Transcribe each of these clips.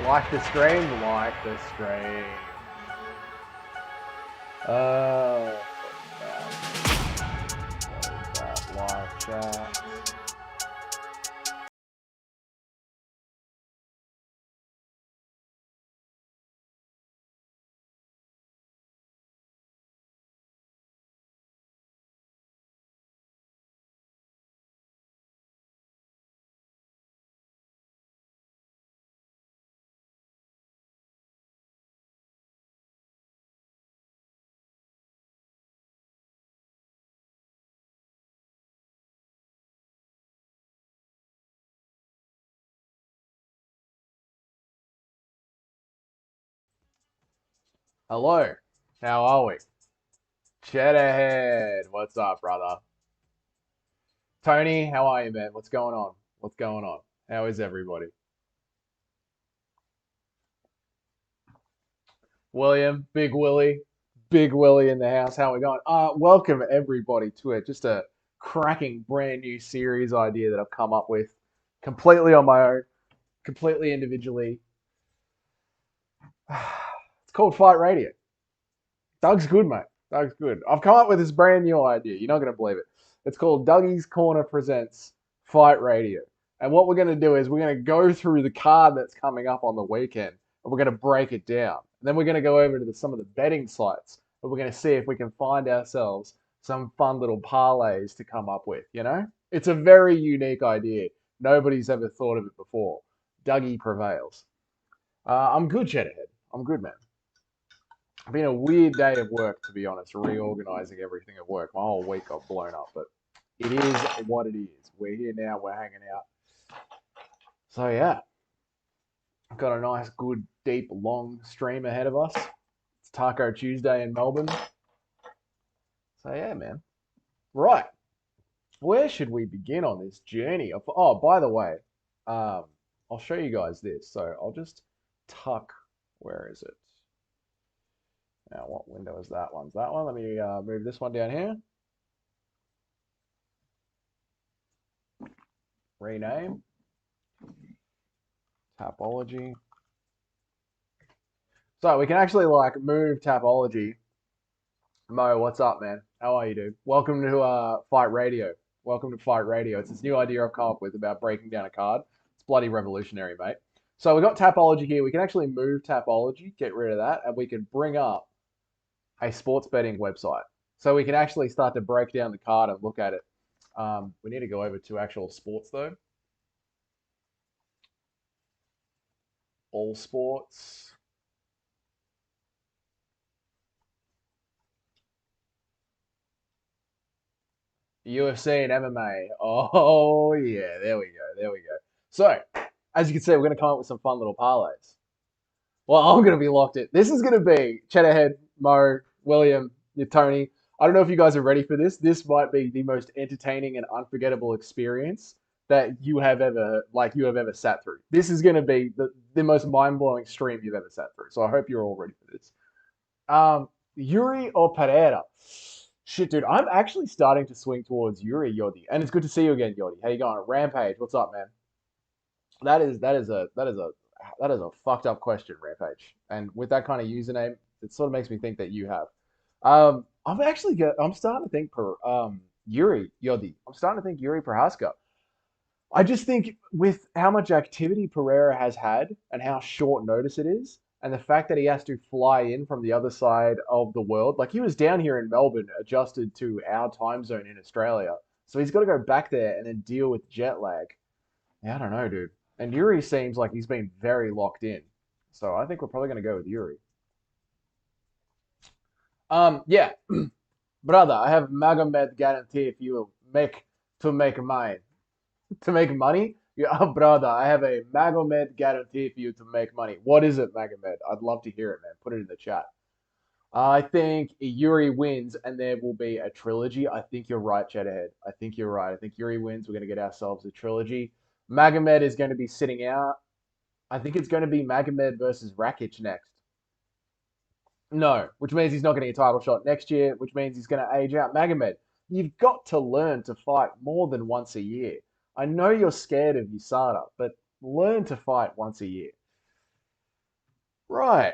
Like the stream, like the stream. What is that? Live chat. Hello, how are we? Cheddarhead, what's up, brother? Tony, how are you, man? What's going on? What's going on? How is everybody? William, Big Willie in the house. How we going? Welcome everybody to it. Just a cracking brand new series idea that I've come up with completely on my own, completely individually. It's called Fight Radio. Doug's good, mate. Doug's good. I've come up with this brand new idea. You're not going to believe it. It's called Dougie's Corner Presents Fight Radio. And what we're going to do is we're going to go through the card that's coming up on the weekend and we're going to break it down. And then we're going to go over to some of the betting sites and we're going to see if we can find ourselves some fun little parlays to come up with, you know? It's a very unique idea. Nobody's ever thought of it before. Dougie prevails. I'm good, Cheddarhead. I'm good, man. It's been a weird day of work, to be honest, reorganizing everything at work. My whole week got blown up, but it is what it is. We're here now, we're hanging out. So, yeah, I've got a nice, good, deep, long stream ahead of us. It's Taco Tuesday in Melbourne. So, yeah, man. Right. Where should we begin on this journey? Oh, by the way, I'll show you guys this. So, I'll just tuck. Where is it? Now, what window is that one? Is that one? Let me move this one down here. Rename. Tapology. So we can actually like move Tapology. Mo, what's up, man? How are you, dude? Welcome to Fight Radio. Welcome to Fight Radio. It's this new idea I've come up with about breaking down a card. It's bloody revolutionary, mate. So we got Tapology here. We can actually move Tapology, get rid of that, and we can bring up a sports betting website. So we can actually start to break down the card and look at it. We need to go over to actual sports though. All sports. UFC and MMA. Oh yeah, there we go. There we go. So, as you can see, we're going to come up with some fun little parlays. Well, I'm going to be locked in. This is going to be Cheddarhead, Mo, William, Tony. I don't know if you guys are ready for this. This might be the most entertaining and unforgettable experience that you have ever sat through. This is going to be the most mind-blowing stream you've ever sat through. So I hope you're all ready for this. Yuri or Pereira? Shit, dude, I'm actually starting to swing towards Yuri Yodi, and it's good to see you again, Yodi. How you going? Rampage, what's up, man? That is a fucked up question, Rampage. And with that kind of username, it sort of makes me think that you have. I'm starting to think per Yuri Yodi. I'm starting to think Yuri Prohaska. I just think with how much activity Pereira has had and how short notice it is, and the fact that he has to fly in from the other side of the world, like he was down here in Melbourne, adjusted to our time zone in Australia. So he's got to go back there and then deal with jet lag. Yeah, I don't know, dude. And Yuri seems like he's been very locked in. So I think we're probably going to go with Yuri. Yeah, brother, I have Magomed guarantee if you make mine. To make money? Yeah, brother, I have a Magomed guarantee for you to make money. What is it, Magomed? I'd love to hear it, man. Put it in the chat. I think Yuri wins and there will be a trilogy. I think you're right, Cheddarhead. I think you're right. I think Yuri wins. We're going to get ourselves a trilogy. Magomed is going to be sitting out. I think it's going to be Magomed versus Rakic next. No, which means he's not getting a title shot next year, which means he's going to age out. Magomed, you've got to learn to fight more than once a year. I know you're scared of USADA, but learn to fight once a year. Right.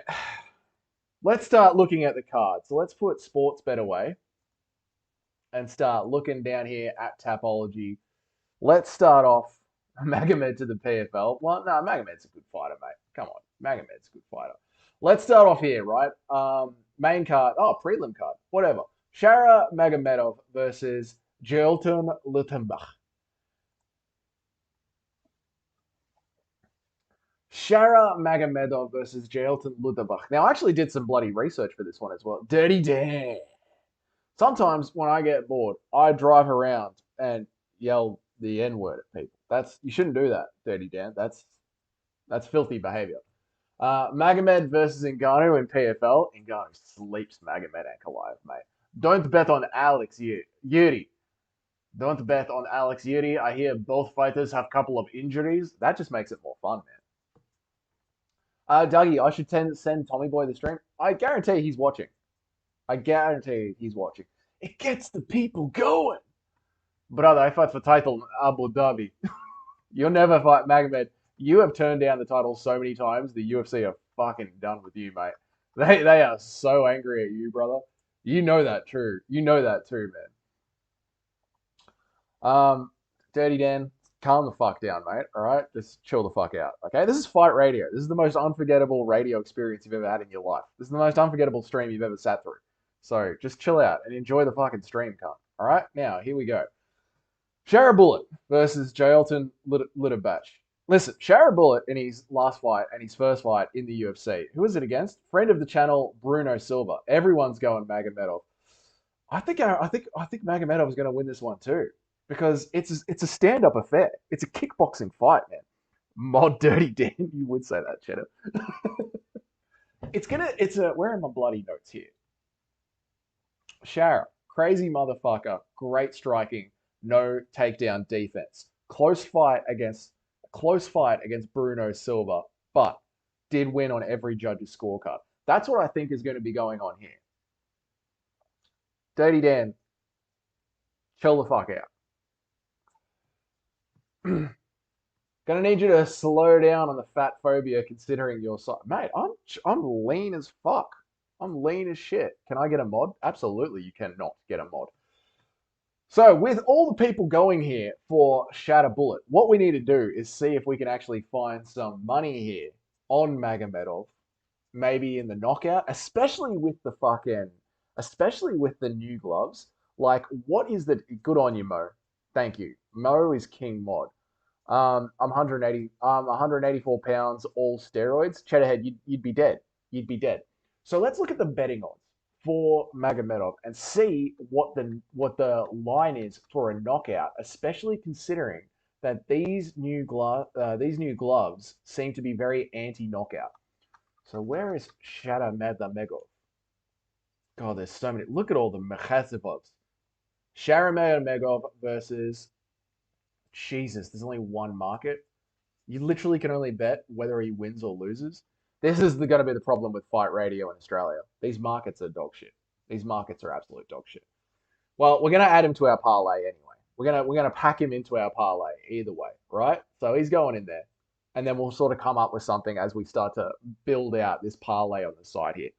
Let's start looking at the cards. So let's put sports bet away and start looking down here at Tapology. Let's start off Magomed to the PFL. Well, no, Magomed's a good fighter, mate. Come on. Magomed's a good fighter. Let's start off here, right? Main card. Oh, prelim card. Whatever. Shara Magomedov versus Jelton Luttenbach. Shara Magomedov versus Jelton Luttenbach. Now, I actually did some bloody research for this one as well. Dirty Dan. Sometimes when I get bored, I drive around and yell the N word at people. That's you shouldn't do that, Dirty Dan. That's filthy behavior. Magomed versus Ngannou in PFL. Ngannou sleeps Magomed Ankalaev, mate. Don't bet on Alex Yuri. Don't bet on Alex Yuri. I hear both fighters have a couple of injuries. That just makes it more fun, man. Dougie, I should send Tommy Boy the stream. I guarantee he's watching. I guarantee he's watching. It gets the people going. Brother, I fight for title in Abu Dhabi. You'll never fight Magomed. You have turned down the title so many times. The UFC are fucking done with you, mate. They are so angry at you, brother. You know that too. You know that too, man. Dirty Dan, calm the fuck down, mate. All right, just chill the fuck out. Okay, this is Fight Radio. This is the most unforgettable radio experience you've ever had in your life. This is the most unforgettable stream you've ever sat through. So just chill out and enjoy the fucking stream, cunt. All right, now here we go. Shara Bullet versus Jailton Litterbach. Listen, Shara Bullet in his last fight and his first fight in the UFC. Who was it against? Friend of the channel, Bruno Silva. Everyone's going Magomedov. I think Magomedov is going to win this one too because it's a stand-up affair. It's a kickboxing fight, man. Mod Dirty Dan, you would say that, Cheddar. Where are my bloody notes here? Shara, crazy motherfucker, great striking, no takedown defense. Close fight against Bruno Silva, but did win on every judge's scorecard. That's what I think is going to be going on here. Dirty Dan, chill the fuck out. Gonna need you to slow down on the fat phobia considering your size. Mate, I'm lean as fuck. I'm lean as shit. Can I get a mod? Absolutely, you cannot get a mod. So with all the people going here for Shatter Bullet, what we need to do is see if we can actually find some money here on Magomedov, maybe in the knockout, especially with the new gloves. Like, what is the good on you, Mo? Thank you. Mo is king mod. I'm 184 pounds, all steroids. Cheddarhead, you'd be dead. You'd be dead. So let's look at the betting odds for Magomedov and see what the line is for a knockout, especially considering that these new gloves seem to be very anti-knockout. So where is Shatter Magomedov? God, there's so many. Look at all the Mekhazivovs. Sharamagomedov versus Jesus. There's only one market. You literally can only bet whether he wins or loses. This is going to be the problem with Fight Radio in Australia. These markets are dog shit. These markets are absolute dog shit. Well, we're going to add him to our parlay anyway. We're gonna pack him into our parlay either way, right? So he's going in there, and then we'll sort of come up with something as we start to build out this parlay on the side here.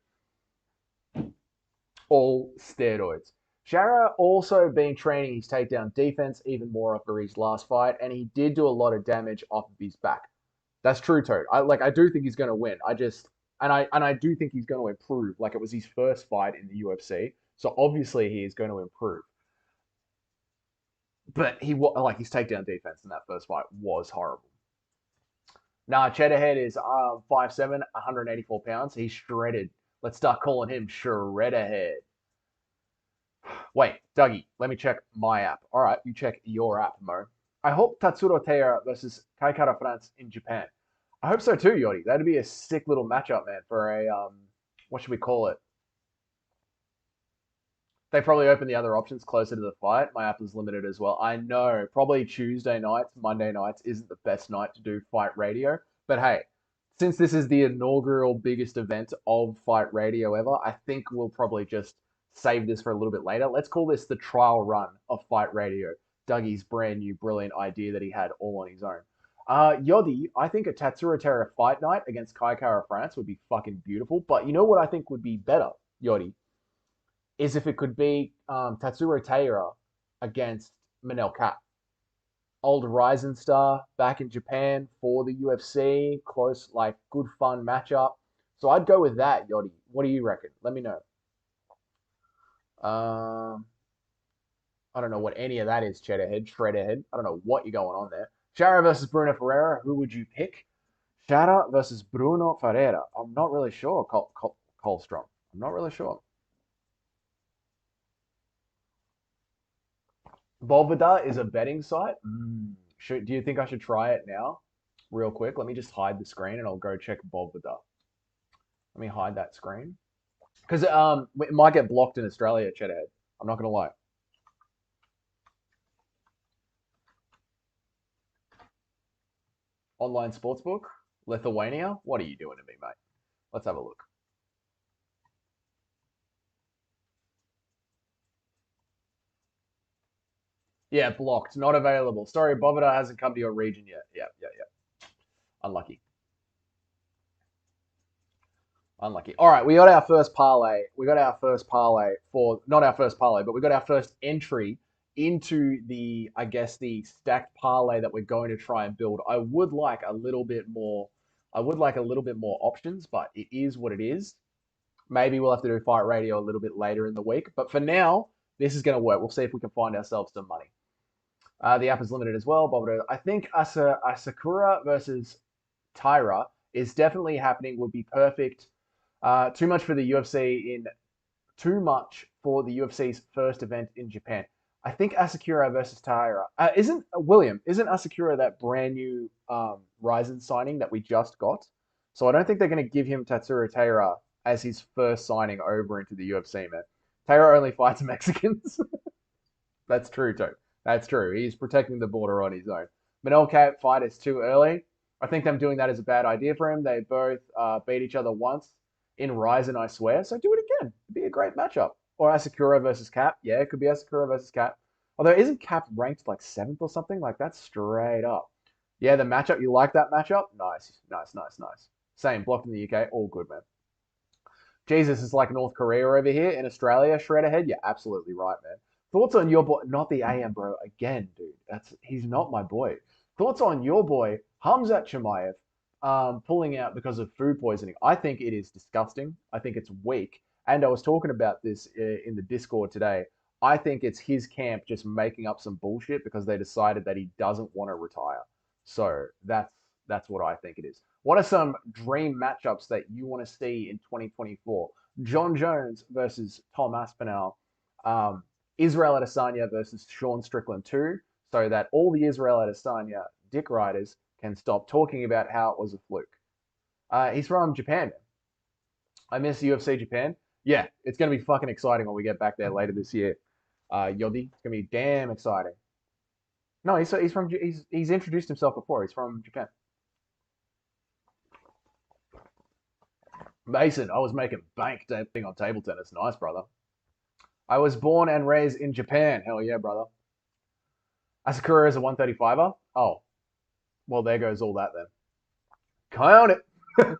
All steroids. Shara also been training his takedown defense even more after his last fight, and he did do a lot of damage off of his back. That's true, Toad. I do think he's going to win. I do think he's going to improve. Like, it was his first fight in the UFC, so obviously he is going to improve. But his takedown defense in that first fight was horrible. Nah, Cheddarhead is 5'7", 184 pounds. He's shredded. Let's start calling him Shredderhead. Wait, Dougie, let me check my app. All right, you check your app, Mo. I hope Tatsuro Teira versus Kaikara France in Japan. I hope so too, Yodi. That'd be a sick little matchup, man, for a, what should we call it? They probably open the other options closer to the fight. My app is limited as well. I know, probably Tuesday nights, Monday nights isn't the best night to do Fight Radio. But hey, since this is the inaugural biggest event of Fight Radio ever, I think we'll probably just save this for a little bit later. Let's call this the trial run of Fight Radio. Dougie's brand new brilliant idea that he had all on his own. Yodi, I think a Tatsuro Terra fight night against Kai Kara France would be fucking beautiful. But you know what I think would be better, Yodi, is if it could be Tatsuro Taira against Manel Cat. Old Ryzen star back in Japan for the UFC. Close, like, good fun matchup. So I'd go with that, Yodi. What do you reckon? Let me know. Um, I don't know what any of that is, Cheddarhead, Shredderhead. I don't know what you're going on there. Shara versus Bruno Ferreira. Who would you pick? Shara versus Bruno Ferreira. I'm not really sure, Colstrom. I'm not really sure. Bovada is a betting site. Do you think I should try it now? Real quick. Let me just hide the screen and I'll go check Bovada. Let me hide that screen. Because it might get blocked in Australia, Cheddarhead. I'm not going to lie. Online sportsbook, Lithuania. What are you doing to me, mate? Let's have a look. Yeah, blocked. Not available. Sorry, Bovada hasn't come to your region yet. Yeah. Unlucky. Unlucky. All right, we got our first parlay. We got our first parlay for not our first parlay, but we got our first entry into the, I guess, the stacked parlay that we're going to try and build. I would like a little bit more. I would like a little bit more options, but it is what it is. Maybe we'll have to do Fight Radio a little bit later in the week, but for now, this is going to work. We'll see if we can find ourselves some money. The app is limited as well. But I think Asakura versus Tyra is definitely happening. Would be perfect. Too much for the UFC in too much for the UFC's first event in Japan. I think Asakura versus Taira. Isn't Asakura that brand new Ryzen signing that we just got? So I don't think they're going to give him Tatsuro Taira as his first signing over into the UFC, man. Taira only fights Mexicans. That's true, too. That's true. He's protecting the border on his own. Manel Cat fight is too early. I think them doing that is a bad idea for him. They both beat each other once in Ryzen, I swear. So do it again. It'd be a great matchup. Or Asakura versus Cap. Yeah, it could be Asakura versus Cap. Although isn't Cap ranked like 7th or something? Like that's straight up. Yeah, the matchup. You like that matchup? Nice. Same. Blocked in the UK. All good, man. Jesus is like North Korea over here in Australia. Shred ahead. You're absolutely right, man. Thoughts on your boy? Not the AM, bro. Again, dude. He's not my boy. Thoughts on your boy Hamzat Chimaev pulling out because of food poisoning? I think it is disgusting. I think it's weak. And I was talking about this in the Discord today. I think it's his camp just making up some bullshit because they decided that he doesn't want to retire. So that's what I think it is. What are some dream matchups that you want to see in 2024? John Jones versus Tom Aspinall. Israel Adesanya versus Sean Strickland 2, so that all the Israel Adesanya dick riders can stop talking about how it was a fluke. He's from Japan. I miss UFC Japan. Yeah, it's going to be fucking exciting when we get back there later this year. Yodi, it's going to be damn exciting. No, he's introduced himself before. He's from Japan. Mason, I was making bank dancing on table tennis. Nice, brother. I was born and raised in Japan. Hell yeah, brother. Asakura is a 135er. Oh, well, there goes all that then. Count it.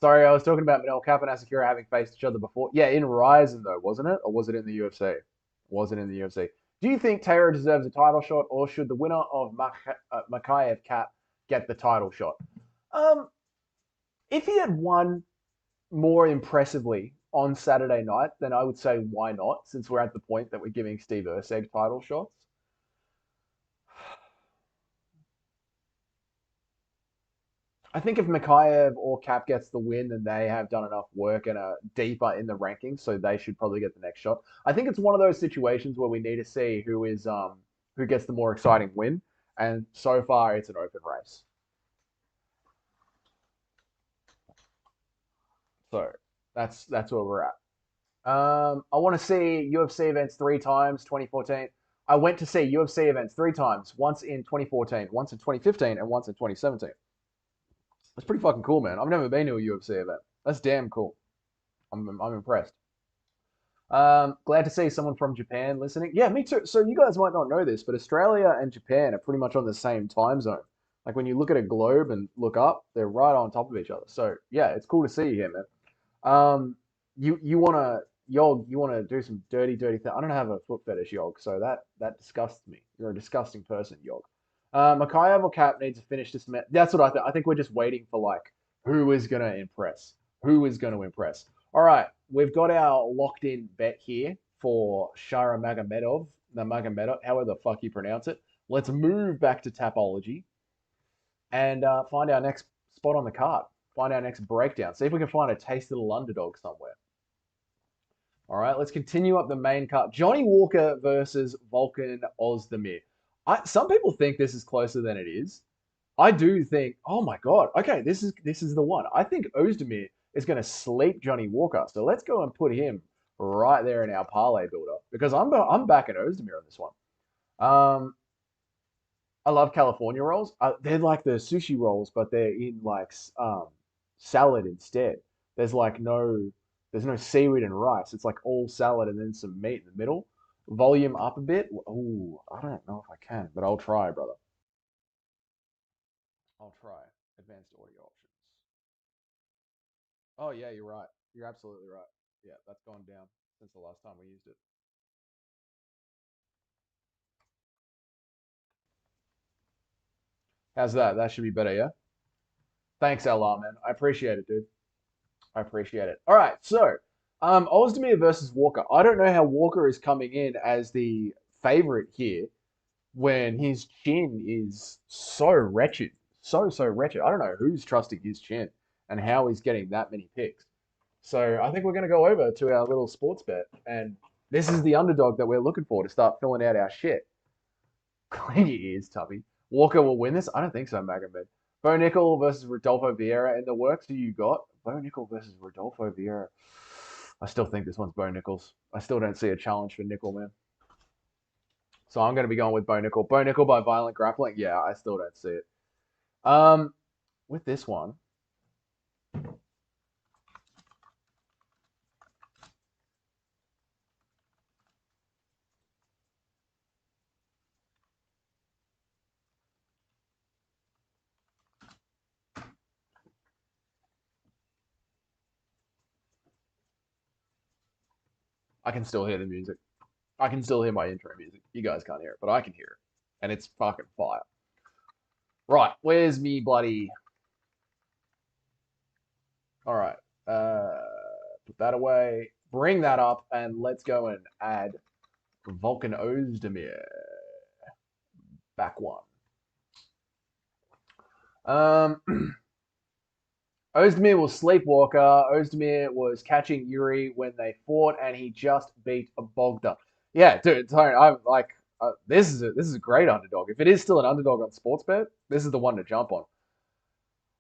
Sorry, I was talking about Manel Cap and Asakura having faced each other before. Yeah, in Ryzen though, wasn't it? Or was it in the UFC? Was it in the UFC? Do you think Taylor deserves a title shot, or should the winner of Makayev Cap get the title shot? If he had won more impressively on Saturday night, then I would say why not, since we're at the point that we're giving Steve Erceg title shots. I think if Mikhaev or Cap gets the win, then they have done enough work and are deeper in the rankings, so they should probably get the next shot. I think it's one of those situations where we need to see who gets the more exciting win, and so far it's an open race. So that's where we're at. I want to see UFC events 3 times, 2014. I went to see UFC events 3 times, once in 2014, once in 2015, and once in 2017. That's pretty fucking cool, man. I've never been to a UFC event. That's damn cool. I'm impressed. Glad to see someone from Japan listening. Yeah, me too. So you guys might not know this, but Australia and Japan are pretty much on the same time zone. Like when you look at a globe and look up, they're right on top of each other. So yeah, it's cool to see you here, man. You wanna Yog, you wanna do some dirty thing. I don't have a foot fetish, Yog, so that disgusts me. You're a disgusting person, Yog. Makayev or Cap needs to finish this. That's what I think. I think we're just waiting for like who is gonna impress. Who is gonna impress? All right, we've got our locked in bet here for Shara Magomedov, the Magomedov, however the fuck you pronounce it. Let's move back to Tapology and find our next spot on the card. Find our next breakdown. See if we can find a tasty little underdog somewhere. All right, let's continue up the main card. Johnny Walker versus Volkan Ozdemir. Some people think this is closer than it is. I do think, oh my god, okay, this is the one. I think Ozdemir is going to sleep Johnny Walker. So let's go and put him right there in our parlay builder because I'm backing Ozdemir on this one. Um, I love California rolls. They're like the sushi rolls, but they're in like salad instead. There's like there's no seaweed and rice. It's like all salad and then some meat in the middle. Volume up a bit. Ooh, I don't know if I can, but I'll try, brother. I'll try. Advanced audio options. Oh yeah, you're right. You're absolutely right. Yeah, that's gone down since the last time we used it. How's that? That should be better, yeah? Thanks, LR, man. I appreciate it, dude. I appreciate it. All right, so Ozdemir versus Walker. I don't know how Walker is coming in as the favorite here when his chin is so wretched, so wretched. I don't know who's trusting his chin and how he's getting that many picks. So I think we're going to go over to our little sports bet, and this is the underdog that we're looking for to start filling out our shit. Clean your ears, Tubby. Walker will win this? I don't think so, Magomed. Bo Nickel versus Rodolfo Vieira in the works. Who you got? Bo Nickel versus Rodolfo Vieira. I still think this one's Bo Nickals. I still don't see a challenge for Nickel, man. So I'm going to be going with Bo Nickel. Bo Nickel by Violent Grappling. Yeah, I still don't see it. With this one, I can still hear the music. I can still hear my intro music. You guys can't hear it, but I can hear it. And it's fucking fire. Right, where's me bloody... All right. Put that away. Bring that up, and let's go and add Volkan Ozdemir. Back one. Ozdemir was sleepwalker. Ozdemir was catching Yuri when they fought, and he just beat a Bogda. Yeah, dude, Tony, I'm like, this is a great underdog. If it is still an underdog on Sportsbet, this is the one to jump on.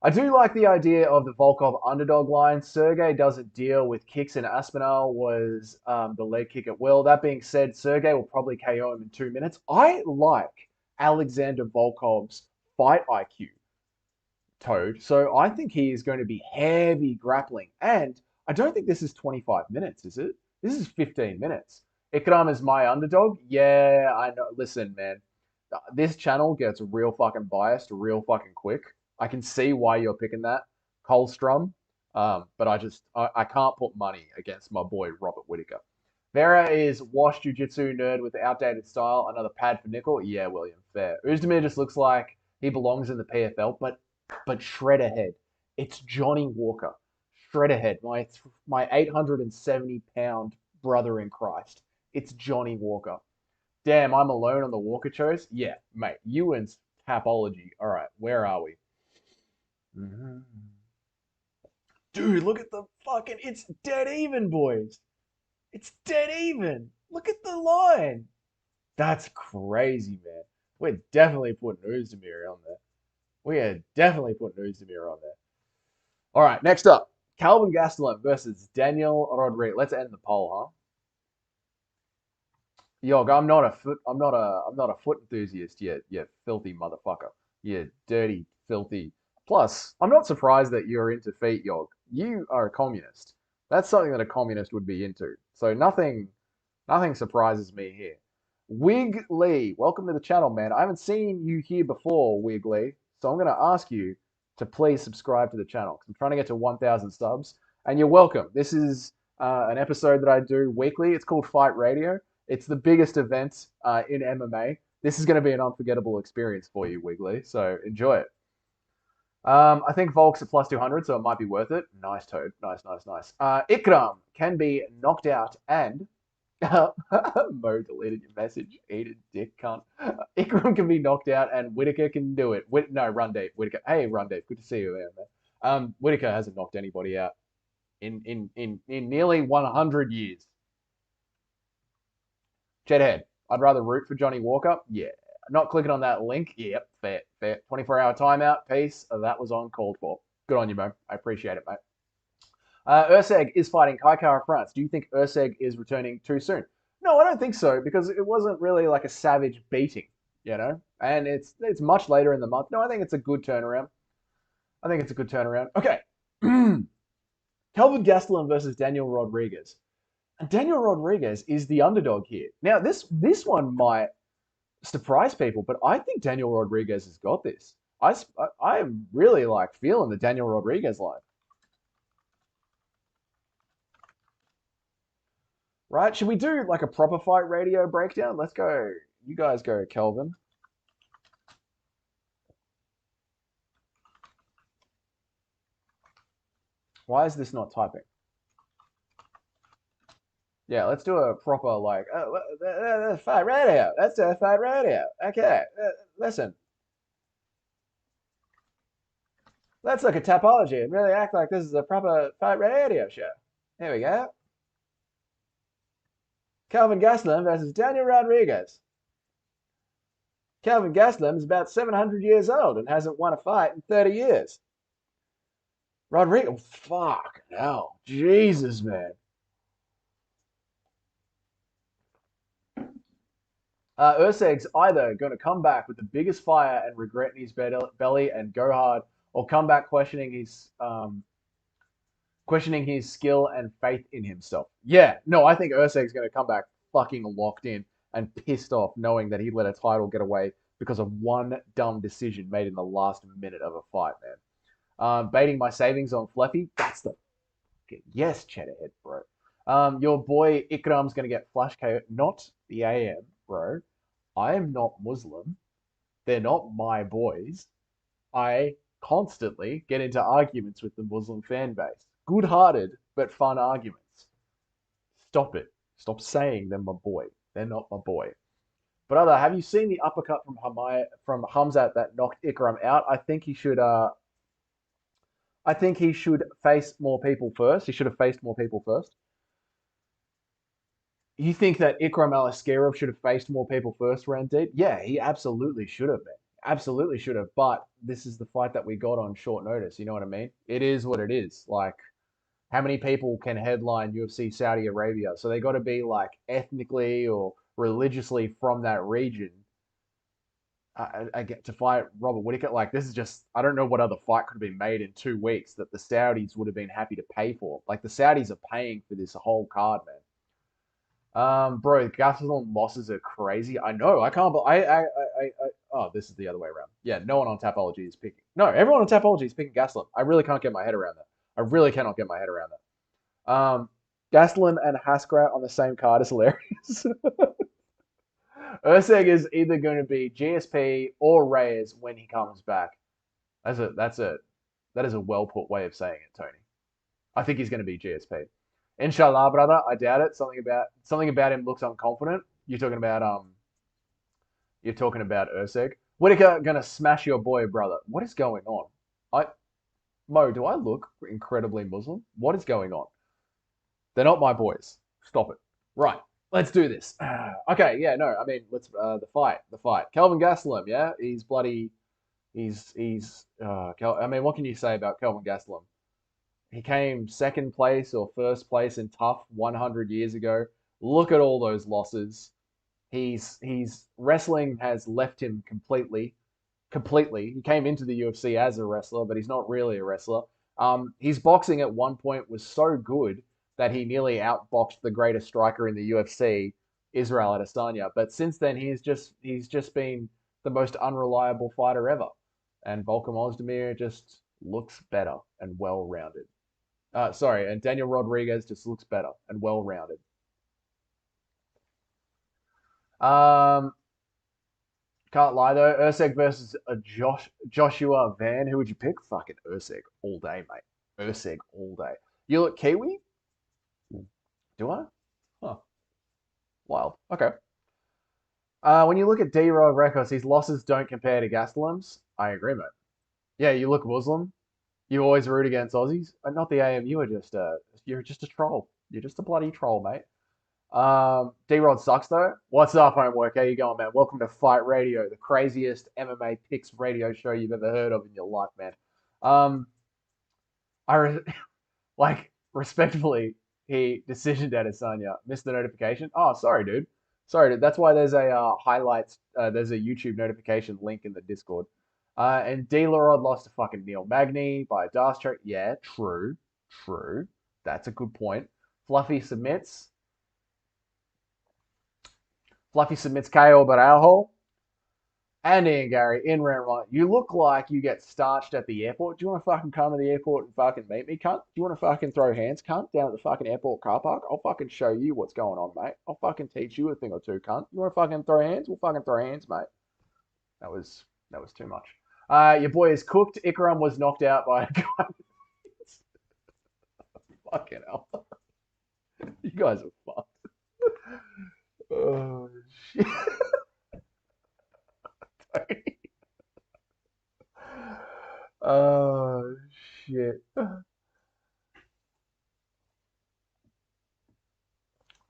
I do like the idea of the Volkov underdog line. Sergey doesn't deal with kicks, and Aspinall was the leg kick at will. That being said, Sergey will probably KO him in 2 minutes. I like Alexander Volkov's fight IQ, Toad. So I think he is going to be heavy grappling. And I don't think this is 25 minutes, is it? This is 15 minutes. Ikram is my underdog. Yeah, I know. Listen, man, this channel gets real fucking biased real fucking quick. I can see why you're picking that, Colstrom. But I can't put money against my boy Robert Whittaker. Vera is wash jiu-jitsu nerd with the outdated style. Another pad for nickel. Yeah, William, fair. Uzdemir just looks like he belongs in the PFL, but shred ahead. It's Johnny Walker. Shred ahead. My 870-pound brother in Christ. It's Johnny Walker. Damn, I'm alone on the Walker chose? Yeah, mate. You and Tapology. All right, where are we? Mm-hmm. Dude, look at the fucking... It's dead even, boys. It's dead even. Look at the line. That's crazy, man. We're definitely putting Uzdemir on there. We are definitely putting Uzdemir on there. All right, next up. Calvin Gastelum versus Daniel Rodriguez. Let's end the poll, huh? Yog, I'm not a foot enthusiast yet, you filthy motherfucker. You dirty, filthy. Plus, I'm not surprised that you're into feet, Yog. You are a communist. That's something that a communist would be into. So nothing surprises me here. Wig Lee, welcome to the channel, man. I haven't seen you here before, Wig Lee. So I'm going to ask you to please subscribe to the channel. I'm trying to get to 1,000 subs, and you're welcome. This is an episode that I do weekly. It's called Fight Radio. It's the biggest event in MMA. This is going to be an unforgettable experience for you, Wiggly. So enjoy it. I think Volk's at plus 200, so it might be worth it. Nice, Toad. Nice, nice, nice. Ikram can be knocked out and... Mo deleted your message. Eat a dick, cunt. Ikram can be knocked out and Whittaker can do it. No, Run Dave. Whittaker. Hey, Run Dave. Good to see you there, man. Whittaker hasn't knocked anybody out in nearly 100 years. Jedhead. I'd rather root for Johnny Walker. Yeah. Not clicking on that link. Yep, fair, fair. 24-hour timeout. Peace. That was uncalled for. Good on you, Mo. I appreciate it, mate. Urseg is fighting Kai Kara-France. Do you think Urseg is returning too soon? No, I don't think so, because it wasn't really like a savage beating, you know? And it's much later in the month. No, I think it's a good turnaround. I think it's a good turnaround. Okay. Kelvin Gastelum versus Daniel Rodriguez. And Daniel Rodriguez is the underdog here. Now, this one might surprise people, but I think Daniel Rodriguez has got this. I'm really like feeling the Daniel Rodriguez line. Right? Should we do like a proper fight radio breakdown? Let's go. You guys go, Kelvin. Why is this not typing? Yeah, let's do a proper like fight radio. Let's do a fight radio. Okay, listen. Let's look at topology and really act like this is a proper fight radio show. Here we go. Kelvin Gastelum versus Daniel Rodriguez. Kelvin Gastelum is about 700 years old and hasn't won a fight in 30 years. Rodriguez, oh, fuck, hell, Jesus, man. Urseg's either going to come back with the biggest fire and regret in his belly and go hard, or come back questioning his skill and faith in himself. Yeah, no, I think Urseg's going to come back fucking locked in and pissed off knowing that he let a title get away because of one dumb decision made in the last minute of a fight, man. Baiting my savings on Fluffy, that's the... Yes, Cheddarhead, bro. Your boy Ikram's going to get flash KO. Not the AM, bro. I am not Muslim. They're not my boys. I constantly get into arguments with the Muslim fan base. Good-hearted, but fun arguments. Stop it. Stop saying they're my boy. They're not my boy. Brother, have you seen the uppercut from Hamzat that knocked Ikram out? I think he should face more people first. He should have faced more people first. You think that Ikram Aliskerov should have faced more people first round deep? Yeah, he absolutely should have been. Absolutely should have. But this is the fight that we got on short notice. You know what I mean? It is what it is. Like, how many people can headline UFC Saudi Arabia? So they got to be like ethnically or religiously from that region. I get to fight Robert Whittaker. Like, this is just, I don't know what other fight could have been made in 2 weeks that the Saudis would have been happy to pay for. Like, the Saudis are paying for this whole card, man. Bro, Gastelum losses are crazy. I know. I can't. Oh, this is the other way around. Yeah, no one on Tapology is picking. No, everyone on Tapology is picking Gastelum. I really can't get my head around that. I really cannot get my head around that. Gastelum and Haskrat on the same card is hilarious. Urseg is either going to be GSP or Reyes when he comes back. That is a well put way of saying it, Tony. I think he's going to be GSP. Inshallah, brother. I doubt it. Something about him looks unconfident. You're talking about Urseg. Whittaker gonna smash your boy, brother. What is going on? Mo, do I look incredibly Muslim? What is going on? They're not my boys. Stop it. Right. Let's do this. Okay. Yeah. No. I mean, let's the fight. Kelvin Gastelum. Yeah. He's bloody. He's. I mean, what can you say about Kelvin Gastelum? He came second place or first place in Tough 100 years ago. Look at all those losses. He's wrestling has left him completely. He came into the UFC as a wrestler, but he's not really a wrestler. His boxing at one point was so good that he nearly outboxed the greatest striker in the UFC, Israel Adesanya. But since then, he's just been the most unreliable fighter ever. And Volkan Ozdemir just looks better and well-rounded. And Daniel Rodriguez just looks better and well-rounded. Um, can't lie though. Usyk versus a Joshua Van. Who would you pick? Fucking Usyk all day, mate. Usyk all day. You look Kiwi? Do I? Huh. Wild. Okay. When you look at D-Rod records, his losses don't compare to Gastelum's. I agree, mate. Yeah, you look Muslim. You always root against Aussies. Not the AM. You're just a troll. You're just a bloody troll, mate. D-Rod sucks though. What's up, homework? How you going, man? Welcome to Fight Radio, the craziest MMA picks radio show you've ever heard of in your life, man. I like respectfully, he decisioned Adesanya. Missed the notification. Oh, sorry, dude. Sorry, dude. That's why there's a highlights. There's a YouTube notification link in the Discord. And D. Lerod lost to fucking Neil Magny by a Darce choke. Yeah, true. That's a good point. Fluffy submits KO Baralho. And Ian Gary in round one. You look like you get starched at the airport. Do you want to fucking come to the airport and fucking meet me, cunt? Do you want to fucking throw hands, cunt, down at the fucking airport car park? I'll fucking show you what's going on, mate. I'll fucking teach you a thing or two, cunt. You want to fucking throw hands? We'll fucking throw hands, mate. That was too much. Your boy is cooked. Ikram was knocked out by a guy. Fucking hell. You guys are fucked. Oh, shit. Oh, shit.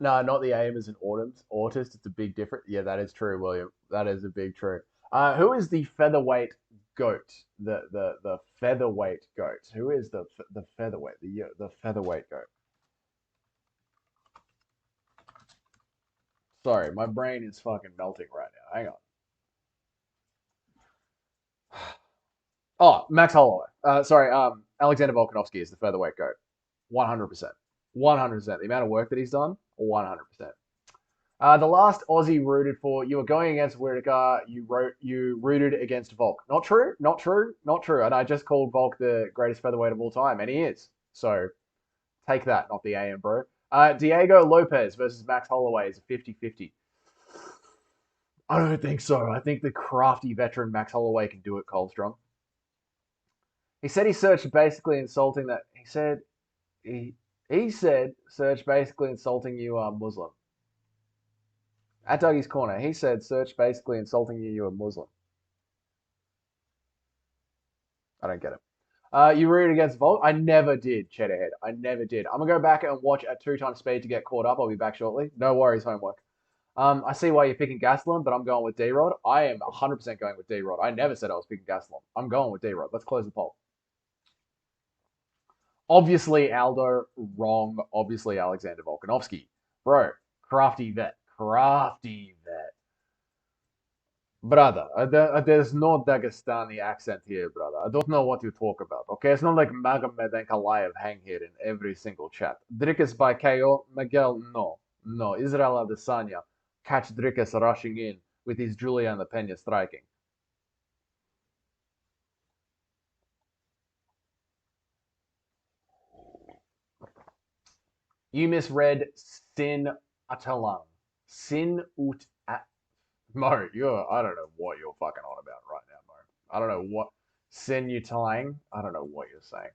No, not the aim as an autist. It's a big difference. Yeah, that is true, William. That is a big true. Who is the featherweight goat? The featherweight goat. Who is the featherweight? The featherweight goat. Sorry, my brain is fucking melting right now. Hang on. Oh, Max Holloway. Alexander Volkanovski is the featherweight goat. 100%. 100%. The amount of work that he's done, 100%. The last Aussie rooted for, you were going against Whittaker, you rooted against Volk. Not true. And I just called Volk the greatest featherweight of all time, and he is. So take that, not the AM, bro. Diego Lopez versus Max Holloway is a 50-50. I don't think so. I think the crafty veteran Max Holloway can do it, Colestrong. He said he searched basically insulting that. He said search basically insulting you are Muslim. At Dougie's Corner, he said search basically insulting you are Muslim. I don't get it. You rooted against Volt? I never did, Cheddarhead. I never did. I'm going to go back and watch at 2x speed to get caught up. I'll be back shortly. No worries, homework. I see why you're picking Gastelum, but I'm going with D-Rod. I am 100% going with D-Rod. I never said I was picking Gastelum. I'm going with D-Rod. Let's close the poll. Obviously, Aldo, wrong. Obviously, Alexander Volkanovski. Bro, crafty vet. Brother, there's no Dagestani accent here, brother. I don't know what you talk about, okay? It's not like Magomed and Kalayev hang here in every single chat. Dricus by KO, Miguel, no. No, Israel Adesanya. Catch Dricus rushing in with his Julian Pena striking. You misread Sin Atalang. Sin Ut At. Mo, I don't know what you're fucking on about right now, Mo. I don't know what. Sin Utalang. I don't know what you're saying.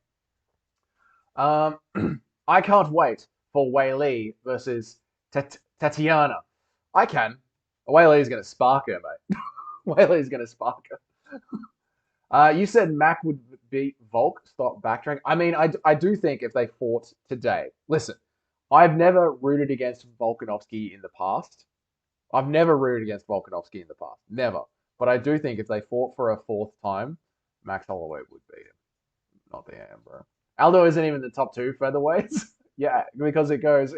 I can't wait for Wei Li versus Tatiana. I can. Wei Li's going to spark her, mate. Wei Li's going to spark her. You said Mac would beat Volk. Stop backtracking. I mean, I do think if they fought today. Listen, I've never rooted against Volkanovski in the past. I've never rooted against Volkanovski in the past. Never. But I do think if they fought for a fourth time, Max Holloway would beat him. Not the AM, bro. Aldo isn't even the top two featherweights. Yeah, because it goes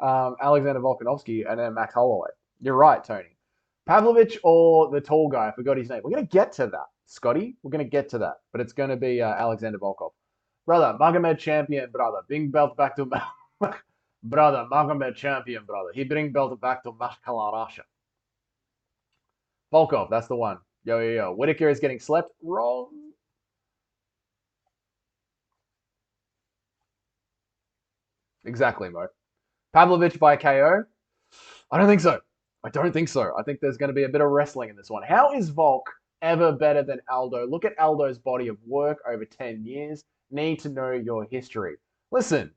Alexander Volkanovski and then Max Holloway. You're right, Tony. Pavlovich or the tall guy, I forgot his name. We're going to get to that, Scotty. We're going to get to that. But it's going to be Alexander Volkov. Brother, Magomed champion, brother. Bring belt back to... Brother, Magomed champion, brother. He bring belt back to Mashkala Russia. Volkov, that's the one. Yo. Whittaker is getting slept. Wrong. Exactly, Mo. Pavlovich by KO? I don't think so. I don't think so. I think there's going to be a bit of wrestling in this one. How is Volk ever better than Aldo? Look at Aldo's body of work over 10 years. Need to know your history. Listen,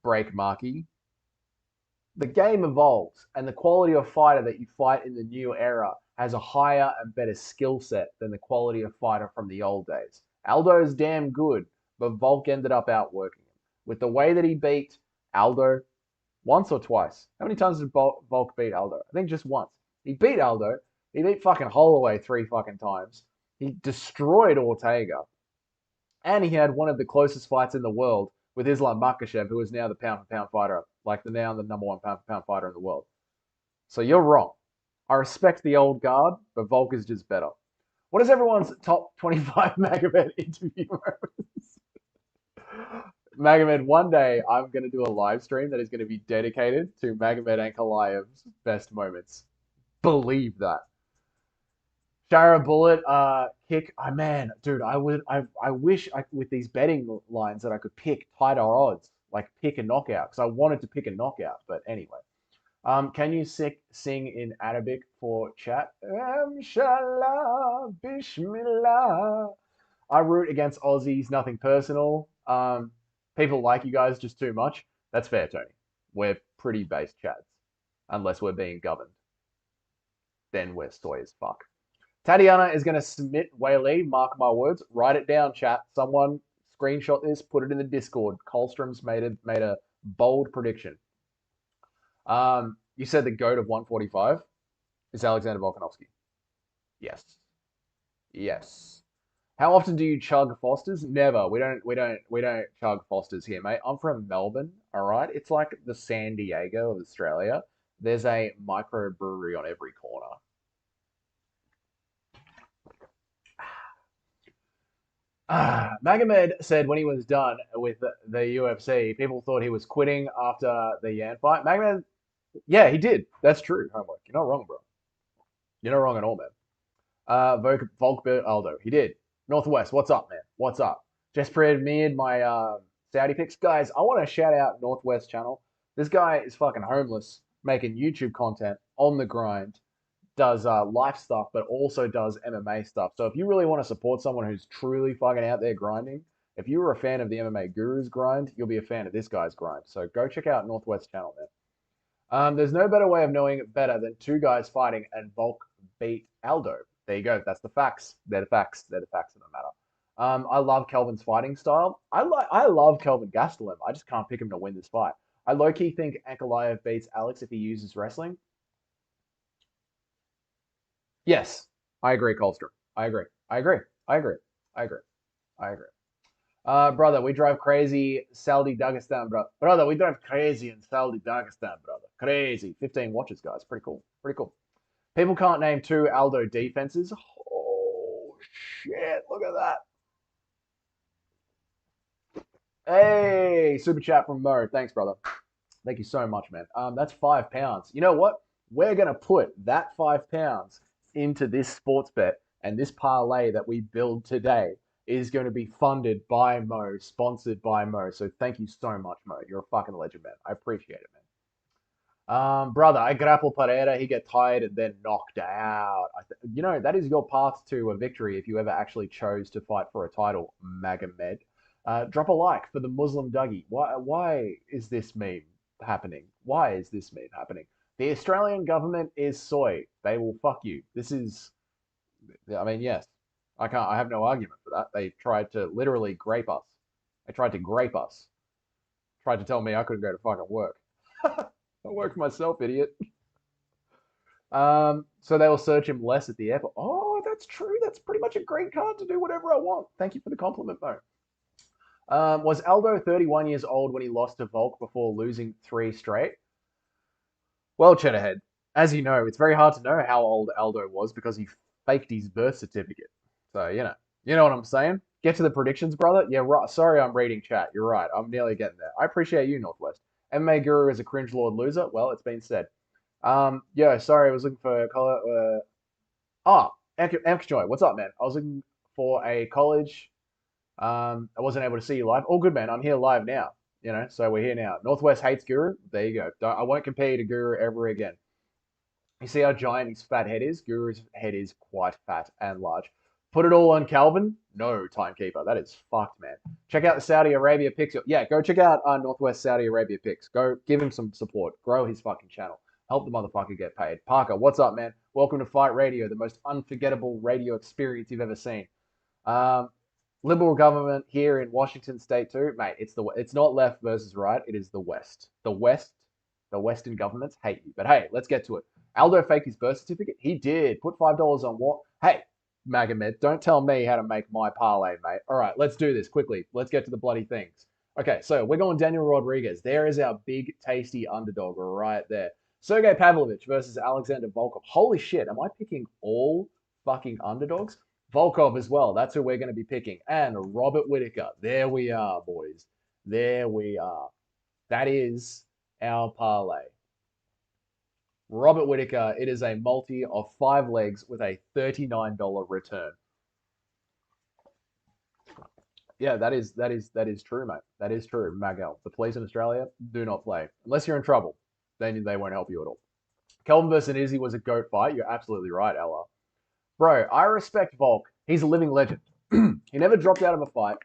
Break Marky. The game evolves, and the quality of fighter that you fight in the new era has a higher and better skill set than the quality of fighter from the old days. Aldo is damn good, but Volk ended up outworking him. With the way that he beat Aldo once or twice. How many times did Volk beat Aldo? I think just once. He beat Aldo. He beat fucking Holloway 3 fucking times. He destroyed Ortega. And he had one of the closest fights in the world with Islam Makhachev, who is now the pound for pound fighter, like the number one pound for pound fighter in the world. So you're wrong. I respect the old guard, but Volk is just better. What is everyone's top 25 Magomed interview moments? Magomed, one day I'm going to do a live stream that is going to be dedicated to Magomed Ankalaev's best moments. Believe that. Shara Bullet, kick. Oh man, dude, I wish with these betting lines that I could pick tighter odds, like pick a knockout, because I wanted to pick a knockout. But anyway, can you sing in Arabic for chat? Inshallah, Bismillah. I root against Aussies, nothing personal. People like you guys just too much. That's fair, Tony. We're pretty base chads, unless we're being governed. Then we're soy as fuck. Tatiana is going to submit Whaley. Mark my words. Write it down, chat. Someone screenshot this. Put it in the Discord. Colstrom's made a bold prediction. You said the GOAT of 145 is Alexander Volkanovski. Yes. Yes. How often do you chug Fosters? Never. We don't chug Fosters here, mate. I'm from Melbourne. All right. It's like the San Diego of Australia. There's a microbrewery on every corner. Magomed said when he was done with the UFC, people thought he was quitting after the Yan fight. Magomed, yeah, he did. That's true. Homework. You're not wrong, bro. You're not wrong at all, man. Volk Aldo. He did. Northwest, what's up, man? What's up? Just premiered my Saudi picks. Guys, I want to shout out Northwest channel. This guy is fucking homeless, making YouTube content on the grind. Does life stuff, but also does MMA stuff. So if you really want to support someone who's truly fucking out there grinding, if you were a fan of the MMA Guru's grind, you'll be a fan of this guy's grind. So go check out Northwest channel, man. There's no better way of knowing it better than two guys fighting and Volk beat Aldo. There you go. That's the facts. They're the facts. They're the facts of the matter. I love Kelvin's fighting style. I love Kelvin Gastelum. I just can't pick him to win this fight. I low-key think Ankalaev beats Alex if he uses wrestling. Yes, I agree, Colster. I agree. Brother, we drive crazy Saudi Dagestan, bro. Brother, we drive crazy in Saudi Dagestan, brother. Crazy. 15 watches, guys. Pretty cool. People can't name 2 Aldo defenses. Oh, shit. Look at that. Hey, super chat from Mo. Thanks, brother. Thank you so much, man. That's £5. You know what? We're going to put that £5 into this sports bet, and this parlay that we build today is going to be funded by Mo, sponsored by Mo. So thank you so much, Mo. You're a fucking legend, man. I appreciate it, man. Brother, I grapple Pereira. He get tired and then knocked out. You know, that is your path to a victory if you ever actually chose to fight for a title, Magomed. Drop a like for the Muslim Dougie. Why is this meme happening? Why is this meme happening? The Australian government is soy. They will fuck you. This is, I mean, yes. I have no argument for that. They tried to literally grape us. They tried to grape us. Tried to tell me I couldn't go to fucking work. I work for myself, idiot. So they will search him less at the airport. Oh, that's true. That's pretty much a green card to do whatever I want. Thank you for the compliment, though. Was Aldo 31 years old when he lost to Volk before losing 3 straight? Well, Cheddarhead, as you know, it's very hard to know how old Aldo was because he faked his birth certificate. So, you know what I'm saying? Get to the predictions, brother. Yeah, right. Sorry, I'm reading chat. You're right. I'm nearly getting there. I appreciate you, Northwest. MMA Guru is a cringe lord loser. Well, it's been said. Yeah, sorry, I was looking for color. Joy, what's up, man? I was looking for a college. I wasn't able to see you live. All good, man. I'm here live now. So we're here now. Northwest hates Guru. There you go. I won't compare you to Guru ever again. You see how giant his fat head is? Guru's head is quite fat and large. Put it all on Calvin? No, timekeeper. That is fucked, man. Check out the Saudi Arabia picks. Yeah, go check out Northwest Saudi Arabia picks. Go give him some support. Grow his fucking channel. Help the motherfucker get paid. Parker, what's up, man? Welcome to Fight Radio, the most unforgettable radio experience you've ever seen. Um, Liberal government here in Washington State too, mate. It's not left versus right. It is the West. The Western governments hate you. But hey, let's get to it. Aldo faked his birth certificate. He did. Put $5 on what? Hey, Magomed, don't tell me how to make my parlay, mate. All right, let's do this quickly. Let's get to the bloody things. Okay, so we're going Daniel Rodriguez. There is our big, tasty underdog right there. Sergey Pavlovich versus Alexander Volkov. Holy shit, am I picking all fucking underdogs? Volkov as well. That's who we're going to be picking. And Robert Whittaker. There we are, boys. There we are. That is our parlay. Robert Whittaker, it is a multi of 5 legs with a $39 return. Yeah, that is true, mate. That is true, Magel. The police in Australia do not play. Unless you're in trouble, then they won't help you at all. Kelvin versus Izzy was a GOAT fight. You're absolutely right, Ella. Bro, I respect Volk. He's a living legend. He never dropped out of a fight.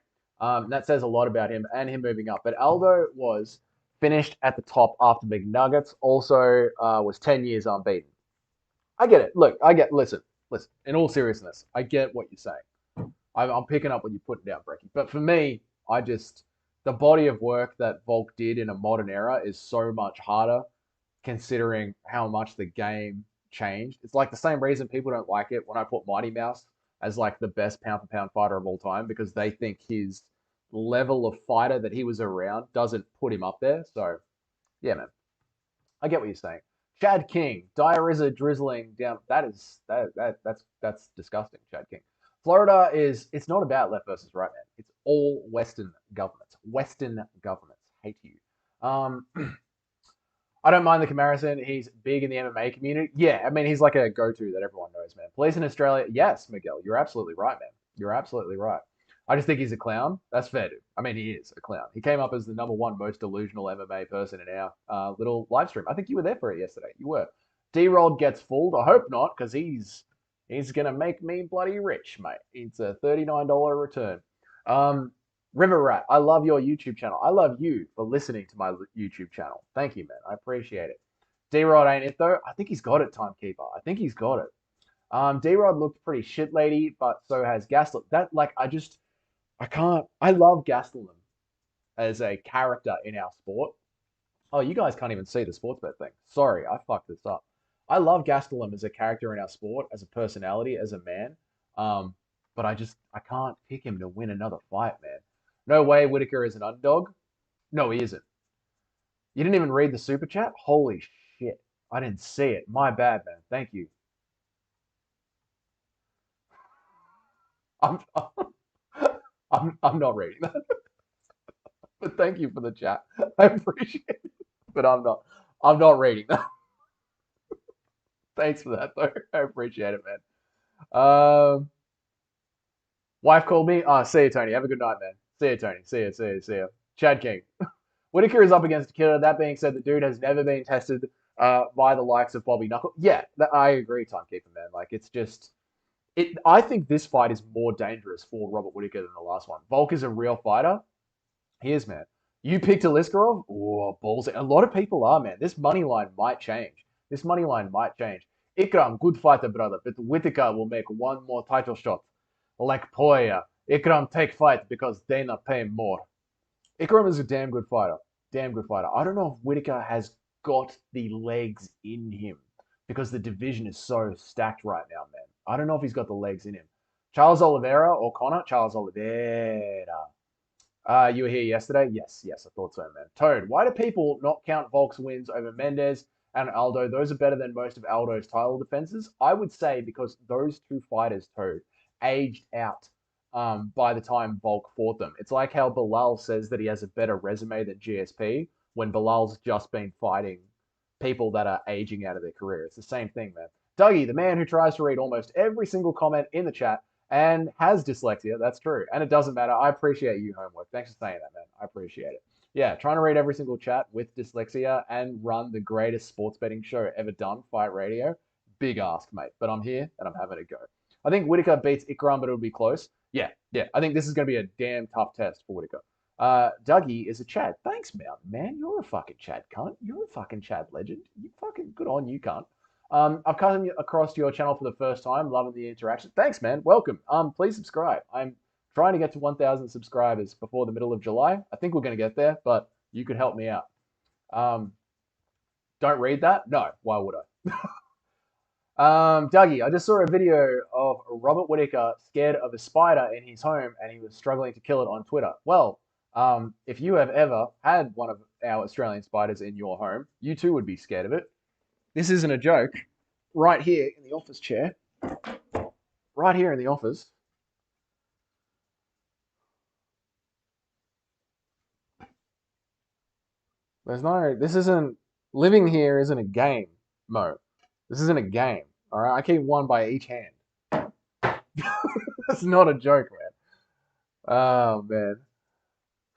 That says a lot about him and him moving up. But Aldo was finished at the top after McNuggets. Also was 10 years unbeaten. I get it. Look, listen. In all seriousness, I get what you're saying. I'm picking up what you're putting down, Brecky. But for me, the body of work that Volk did in a modern era is so much harder considering how much the game changed. It's like the same reason people don't like it when I put Mighty Mouse as like the best pound for pound fighter of all time, because they think his level of fighter that he was around doesn't put him up there. So yeah, man, I get what you're saying. Chad King, diarrhea drizzling down. That's disgusting. Chad King. Florida it's not about left versus right, man. It's all Western governments. Western governments hate you. I don't mind the comparison. He's big in the MMA community. Yeah, I mean, he's like a go-to that everyone knows, man. Police in Australia. Yes, Miguel, you're absolutely right, man. You're absolutely right. I just think he's a clown. That's fair, dude. I mean, he is a clown. He came up as the #1 most delusional MMA person in our little live stream. I think you were there for it yesterday. You were. D-Rod gets fooled. I hope not, because he's going to make me bloody rich, mate. It's a $39 return. River Rat, I love your YouTube channel. I love you for listening to my YouTube channel. Thank you, man. I appreciate it. D-Rod ain't it, though. I think he's got it, Timekeeper. I think he's got it. D-Rod looked pretty shit lady, but so has Gastelum. I love Gastelum as a character in our sport. Oh, you guys can't even see the sports bet thing. Sorry, I fucked this up. I love Gastelum as a character in our sport, as a personality, as a man. But I can't pick him to win another fight, man. No way Whittaker is an underdog. No, he isn't. You didn't even read the super chat? Holy shit. I didn't see it. My bad, man. Thank you. I'm not reading that. But thank you for the chat. I appreciate it. But I'm not reading that. Thanks for that, though. I appreciate it, man. Wife called me. See you, Tony. Have a good night, man. See you, Tony. See you. Chad King. Whittaker is up against a killer. That being said, the dude has never been tested by the likes of Bobby Knuckle. Yeah, I agree, Timekeeper, man. Like, it's just... I think this fight is more dangerous for Robert Whittaker than the last one. Volk is a real fighter. He is, man. You picked Aliskerov? Oh, balls. A lot of people are, man. This money line might change. Ikram, good fighter, brother. But Whittaker will make one more title shot. Like Poya. Ikram take fight because Dana pay more. Ikram is a damn good fighter. I don't know if Whittaker has got the legs in him because the division is so stacked right now, man. I don't know if he's got the legs in him. Charles Oliveira or Connor? Charles Oliveira. You were here yesterday? Yes, I thought so, man. Toad, why do people not count Volk's wins over Mendez and Aldo? Those are better than most of Aldo's title defenses. I would say because those two fighters, Toad, aged out by the time Volk fought them. It's like how Bilal says that he has a better resume than GSP when Bilal's just been fighting people that are aging out of their career. It's the same thing, man. Dougie, the man who tries to read almost every single comment in the chat and has dyslexia. That's true. And it doesn't matter. I appreciate you, Homework. Thanks for saying that, man. I appreciate it. Yeah, trying to read every single chat with dyslexia and run the greatest sports betting show ever done, Fight Radio. Big ask, mate. But I'm here and I'm having a go. I think Whittaker beats Ikram, but it'll be close. Yeah. I think this is going to be a damn tough test for Whittaker. Dougie is a Chad. Thanks, man. You're a fucking Chad cunt. You're a fucking Chad legend. You fucking good on you, cunt. I've come across your channel for the first time. Loving the interaction. Thanks, man. Welcome. Please subscribe. I'm trying to get to 1,000 subscribers before the middle of July. I think we're going to get there, but you could help me out. Don't read that? No. Why would I? Dougie, I just saw a video of Robert Whittaker scared of a spider in his home and he was struggling to kill it on Twitter. Well, if you have ever had one of our Australian spiders in your home, you too would be scared of it. This isn't a joke. Right here in the office chair. Right here in the office. Living here isn't a game, Mo. This isn't a game, all right? I keep one by each hand. That's not a joke, man. Oh, man.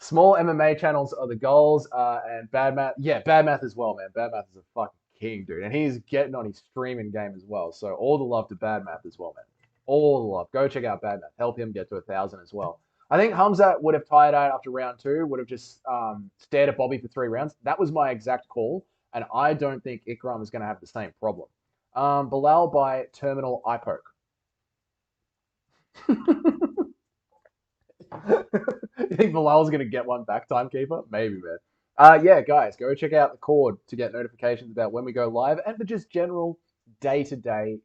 Small MMA channels are the goals, and Bad Math. Yeah, Bad Math as well, man. Bad Math is a fucking king, dude. And he's getting on his streaming game as well. So all the love to Bad Math as well, man. All the love. Go check out Bad Math. Help him get to 1,000 as well. I think Hamzat would have tired out after round 2, would have just stared at Bobby for 3 rounds. That was my exact call, and I don't think Ikram is going to have the same problem. Bilal by Terminal Eye Poke. You think Bilal's going to get one back, Timekeeper? Maybe, man. Yeah, guys, go check out the cord to get notifications about when we go live and for just general day-to-day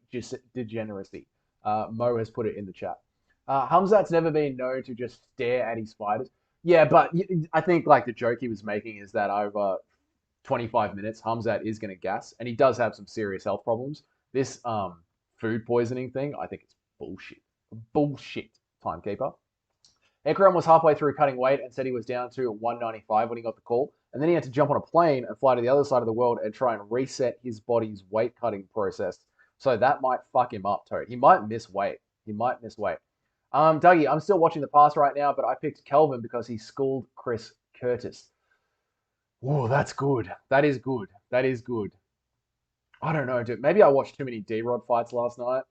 degeneracy. Mo has put it in the chat. Hamzat's never been known to just stare at his spiders. Yeah, but I think like the joke he was making is that over 25 minutes, Hamzat is going to gas, and he does have some serious health problems. This food poisoning thing, I think it's bullshit. Bullshit, Timekeeper. Ikram was halfway through cutting weight and said he was down to 195 when he got the call, and then he had to jump on a plane and fly to the other side of the world and try and reset his body's weight cutting process. So that might fuck him up, Toad. He might miss weight. Dougie, I'm still watching the pass right now, but I picked Kelvin because he schooled Chris Curtis. Oh, that's good. That is good. I don't know, dude. Maybe I watched too many D-Rod fights last night,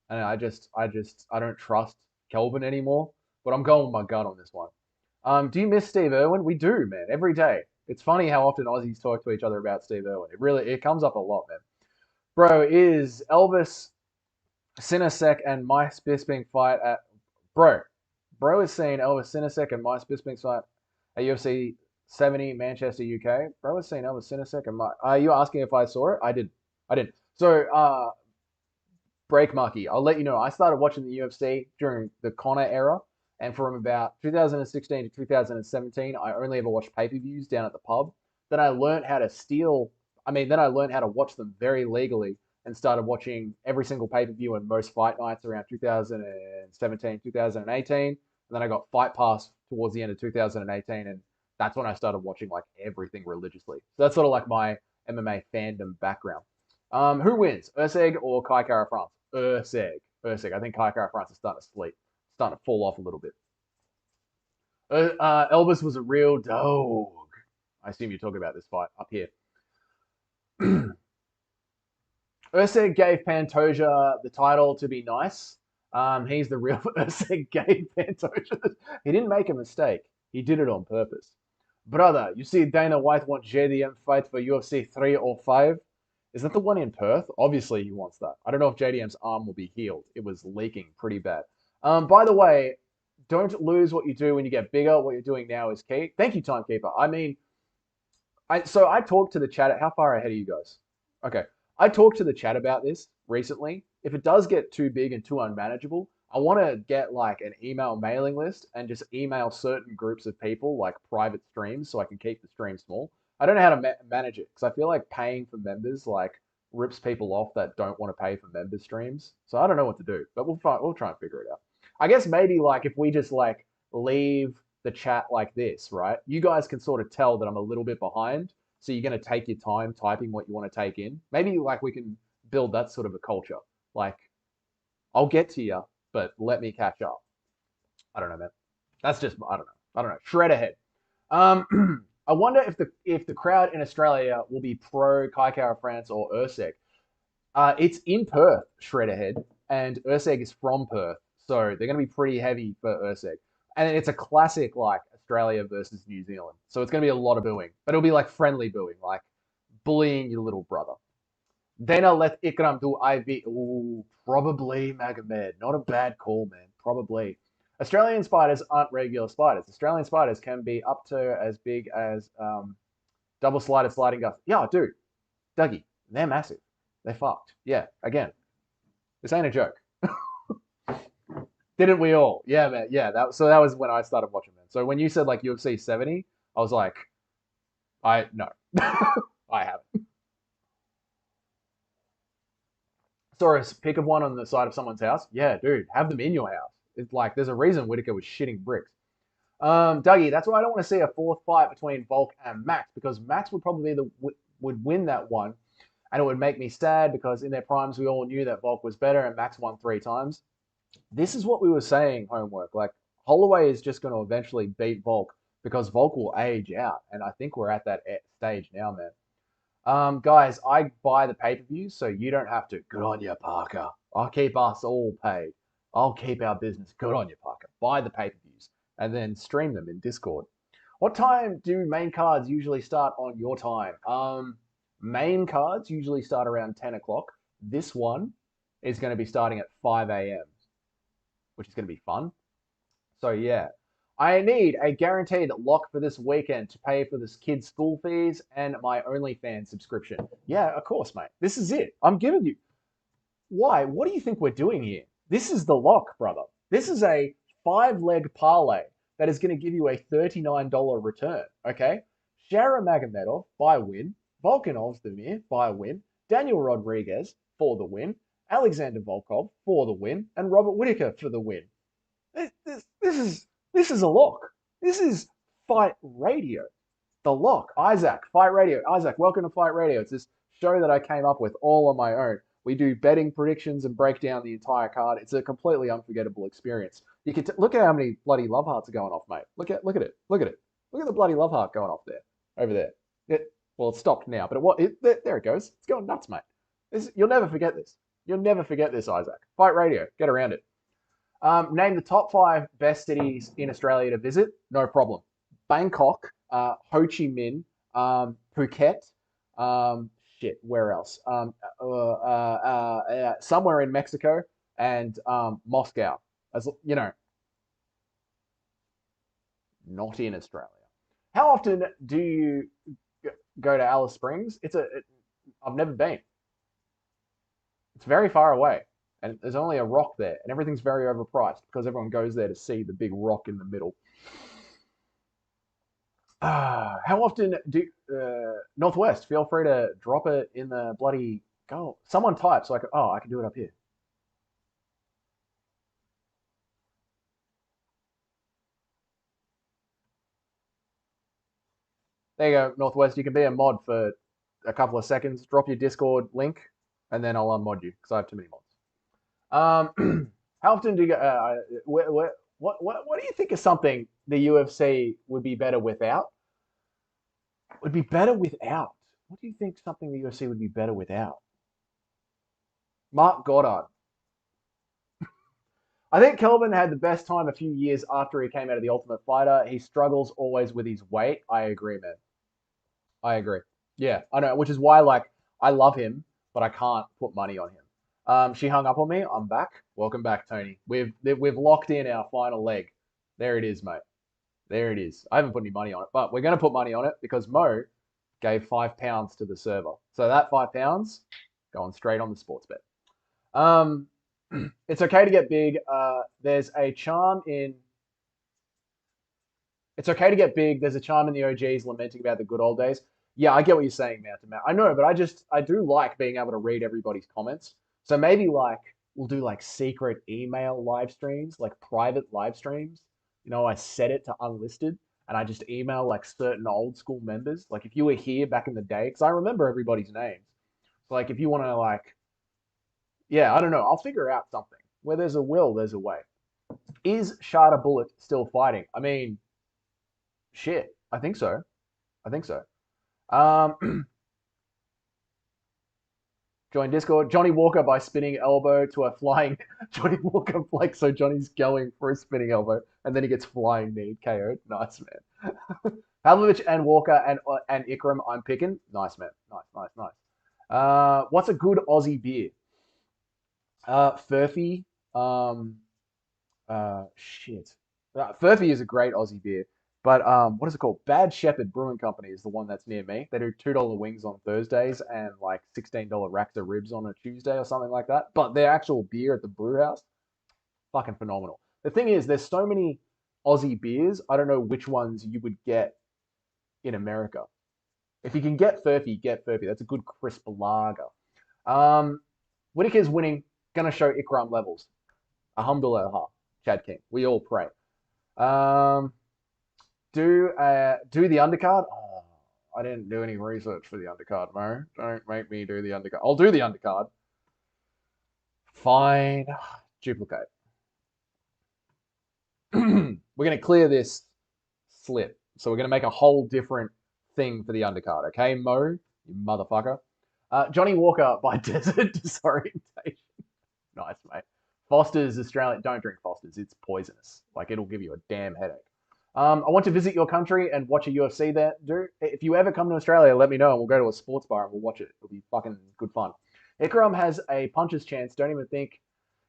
and I don't trust Kelvin anymore. But I'm going with my gut on this one. Do you miss Steve Irwin? We do, man. Every day. It's funny how often Aussies talk to each other about Steve Irwin. It comes up a lot, man. Bro, is Elvis Sinasek and Mike Bisping fight at... Bro is seeing Elvis Sinasek and Mike Bisping fight at UFC 70 Manchester, UK. Bro is seeing Elvis Sinasek and Mike... Are you asking if I saw it? I did. So, Break Marky, I'll let you know. I started watching the UFC during the Conor era. And from about 2016 to 2017, I only ever watched pay-per-views down at the pub. Then I learned how to watch them very legally and started watching every single pay-per-view and most fight nights around 2017, 2018. And then I got Fight Pass towards the end of 2018. And that's when I started watching like everything religiously. So that's sort of like my MMA fandom background. Who wins, Urseg or Kai Kara France? Urseg. I think Kai Kara France is starting to sleep. Starting to fall off a little bit. Elvis was a real dog. I assume you're talking about this fight up here. Urseg gave Pantoja the title to be nice. He's the real Urseg gave Pantoja. He didn't make a mistake. He did it on purpose. Brother, you see Dana White wants JDM fight for UFC 3 or 5? Is that the one in Perth? Obviously he wants that. I don't know if JDM's arm will be healed. It was leaking pretty bad. By the way, don't lose what you do when you get bigger. What you're doing now is key. Thank you, Timekeeper. I mean, I talked to the chat. How far ahead are you guys? Okay. I talked to the chat about this recently. If it does get too big and too unmanageable, I want to get like an email mailing list and just email certain groups of people like private streams so I can keep the stream small. I don't know how to manage it because I feel like paying for members like rips people off that don't want to pay for member streams. So I don't know what to do, but we'll try and figure it out. I guess maybe like if we just like leave the chat like this, right? You guys can sort of tell that I'm a little bit behind. So you're going to take your time typing what you want to take in. Maybe like we can build that sort of a culture. Like, I'll get to you, but let me catch up. I don't know, man. That's just I don't know. I don't know. Shred ahead. I wonder if the crowd in Australia will be pro Kaikara France or Urseg. It's in Perth, Shred ahead, and Urseg is from Perth, so they're going to be pretty heavy for Urseg. And it's a classic like Australia versus New Zealand, so it's going to be a lot of booing, but it'll be like friendly booing, like bullying your little brother. Then I'll let Ikram do IV. Ooh, probably Magomed. Not a bad call, man. Probably. Australian spiders aren't regular spiders. Australian spiders can be up to as big as double-sided sliding gusts. Yeah, dude. Dougie, they're massive. They're fucked. Yeah, again, this ain't a joke. Didn't we all? Yeah, man. Yeah, so that was when I started watching, man. So when you said like UFC 70, I was like, no, I haven't. Saw a pic of one on the side of someone's house. Yeah, dude, have them in your house. It's like there's a reason Whittaker was shitting bricks. Dougie, that's why I don't want to see a fourth fight between Volk and Max because Max would probably would win that one, and it would make me sad because in their primes we all knew that Volk was better and Max won 3 times. This is what we were saying, homework. Like Holloway is just going to eventually beat Volk because Volk will age out, and I think we're at that stage now, man. Guys, I buy the pay-per-views, so you don't have to. Good on you, Parker. I'll keep us all paid. I'll keep our business. Good on you, Parker. Buy the pay-per-views and then stream them in Discord. What time do main cards usually start on your time? Main cards usually start around 10 o'clock. This one is going to be starting at 5 a.m., which is going to be fun. So, yeah. I need a guaranteed lock for this weekend to pay for this kid's school fees and my OnlyFans subscription. Yeah, of course, mate. This is it. I'm giving you. Why? What do you think we're doing here? This is the lock, brother. This is a 5-leg parlay that is going to give you a $39 return, okay? Shara Magomedov, by win. Volkanov Demir, by win. Daniel Rodriguez, for the win. Alexander Volkov, for the win. And Robert Whittaker, for the win. This is a lock. This is Fight Radio. The lock. Isaac, Fight Radio. Isaac, welcome to Fight Radio. It's this show that I came up with all on my own. We do betting predictions and break down the entire card. It's a completely unforgettable experience. You can look at how many bloody love hearts are going off, mate. Look at it. Look at it. Look at the bloody love heart going off there. Over there. Well, it stopped now, but there it goes. It's going nuts, mate. You'll never forget this. You'll never forget this, Isaac. Fight Radio. Get around it. Name the top 5 best cities in Australia to visit. No problem. Bangkok, Ho Chi Minh, Phuket, where else? Somewhere in Mexico and Moscow. As you know, not in Australia. How often do you go to Alice Springs? I've never been. It's very far away. And there's only a rock there, and everything's very overpriced because everyone goes there to see the big rock in the middle. How often do Northwest? Feel free to drop it in the bloody go. Someone type so I can do it up here. There you go, Northwest. You can be a mod for a couple of seconds. Drop your Discord link, and then I'll unmod you because I have too many mods. How often do you go? What do you think is something the UFC would be better without? Would be better without. What do you think something the UFC would be better without? Mark Goddard. I think Kelvin had the best time a few years after he came out of the Ultimate Fighter. He struggles always with his weight. I agree, man. I agree. Yeah, I know, which is why I love him, but I can't put money on him. She hung up on me. I'm back. Welcome back, Tony. We've locked in our final leg. There it is, mate. There it is. I haven't put any money on it, but we're going to put money on it because Mo gave £5 to the server. So that £5 going straight on the sports bet. It's okay to get big. There's a charm in. It's okay to get big. There's a charm in the OGs lamenting about the good old days. Yeah, I get what you're saying, Mountain Matt. I know, but I do like being able to read everybody's comments. So maybe we'll do secret email live streams, private live streams. I set it to unlisted and I just email certain old school members. If you were here back in the day, because I remember everybody's names. So if you want to Yeah, I don't know. I'll figure out something. Where there's a will, there's a way. Is Shada Bullet still fighting? I mean, shit. I think so. I think so. Um, join Discord. Johnny Walker by spinning elbow to a flying. Johnny Walker flex, so Johnny's going for a spinning elbow, and then he gets flying knee KO'd. Nice, man. Pavlovich and Walker and Ikram, I'm picking. Nice, man. Nice, nice, nice. What's a good Aussie beer? Furphy. Um, shit. Furphy is a great Aussie beer, but what is it called? Bad Shepherd Brewing Company is the one that's near me. They do $2 wings on Thursdays and like $16 racks of ribs on a Tuesday or something like that. But their actual beer at the brew house, fucking phenomenal. The thing is, there's so many Aussie beers. I don't know which ones you would get in America. If you can get Furphy, get Furphy. That's a good crisp lager. Whittaker's winning. Gonna show Ikram levels. Alhamdulillah, Chad King. We all pray. Do the undercard. Oh, I didn't do any research for the undercard, Mo. Don't make me do the undercard. I'll do the undercard. Fine. Duplicate. We're gonna clear this slip. So we're gonna make a whole different thing for the undercard. Okay, Mo, you motherfucker. Johnny Walker by Desert Disorientation. Nice, mate. Foster's Australian. Don't drink Foster's. It's poisonous. Like, it'll give you a damn headache. I want to visit your country and watch a UFC there. If you ever come to Australia, let me know and we'll go to a sports bar and we'll watch it. It'll be fucking good fun. Ikram has a puncher's chance. Don't even think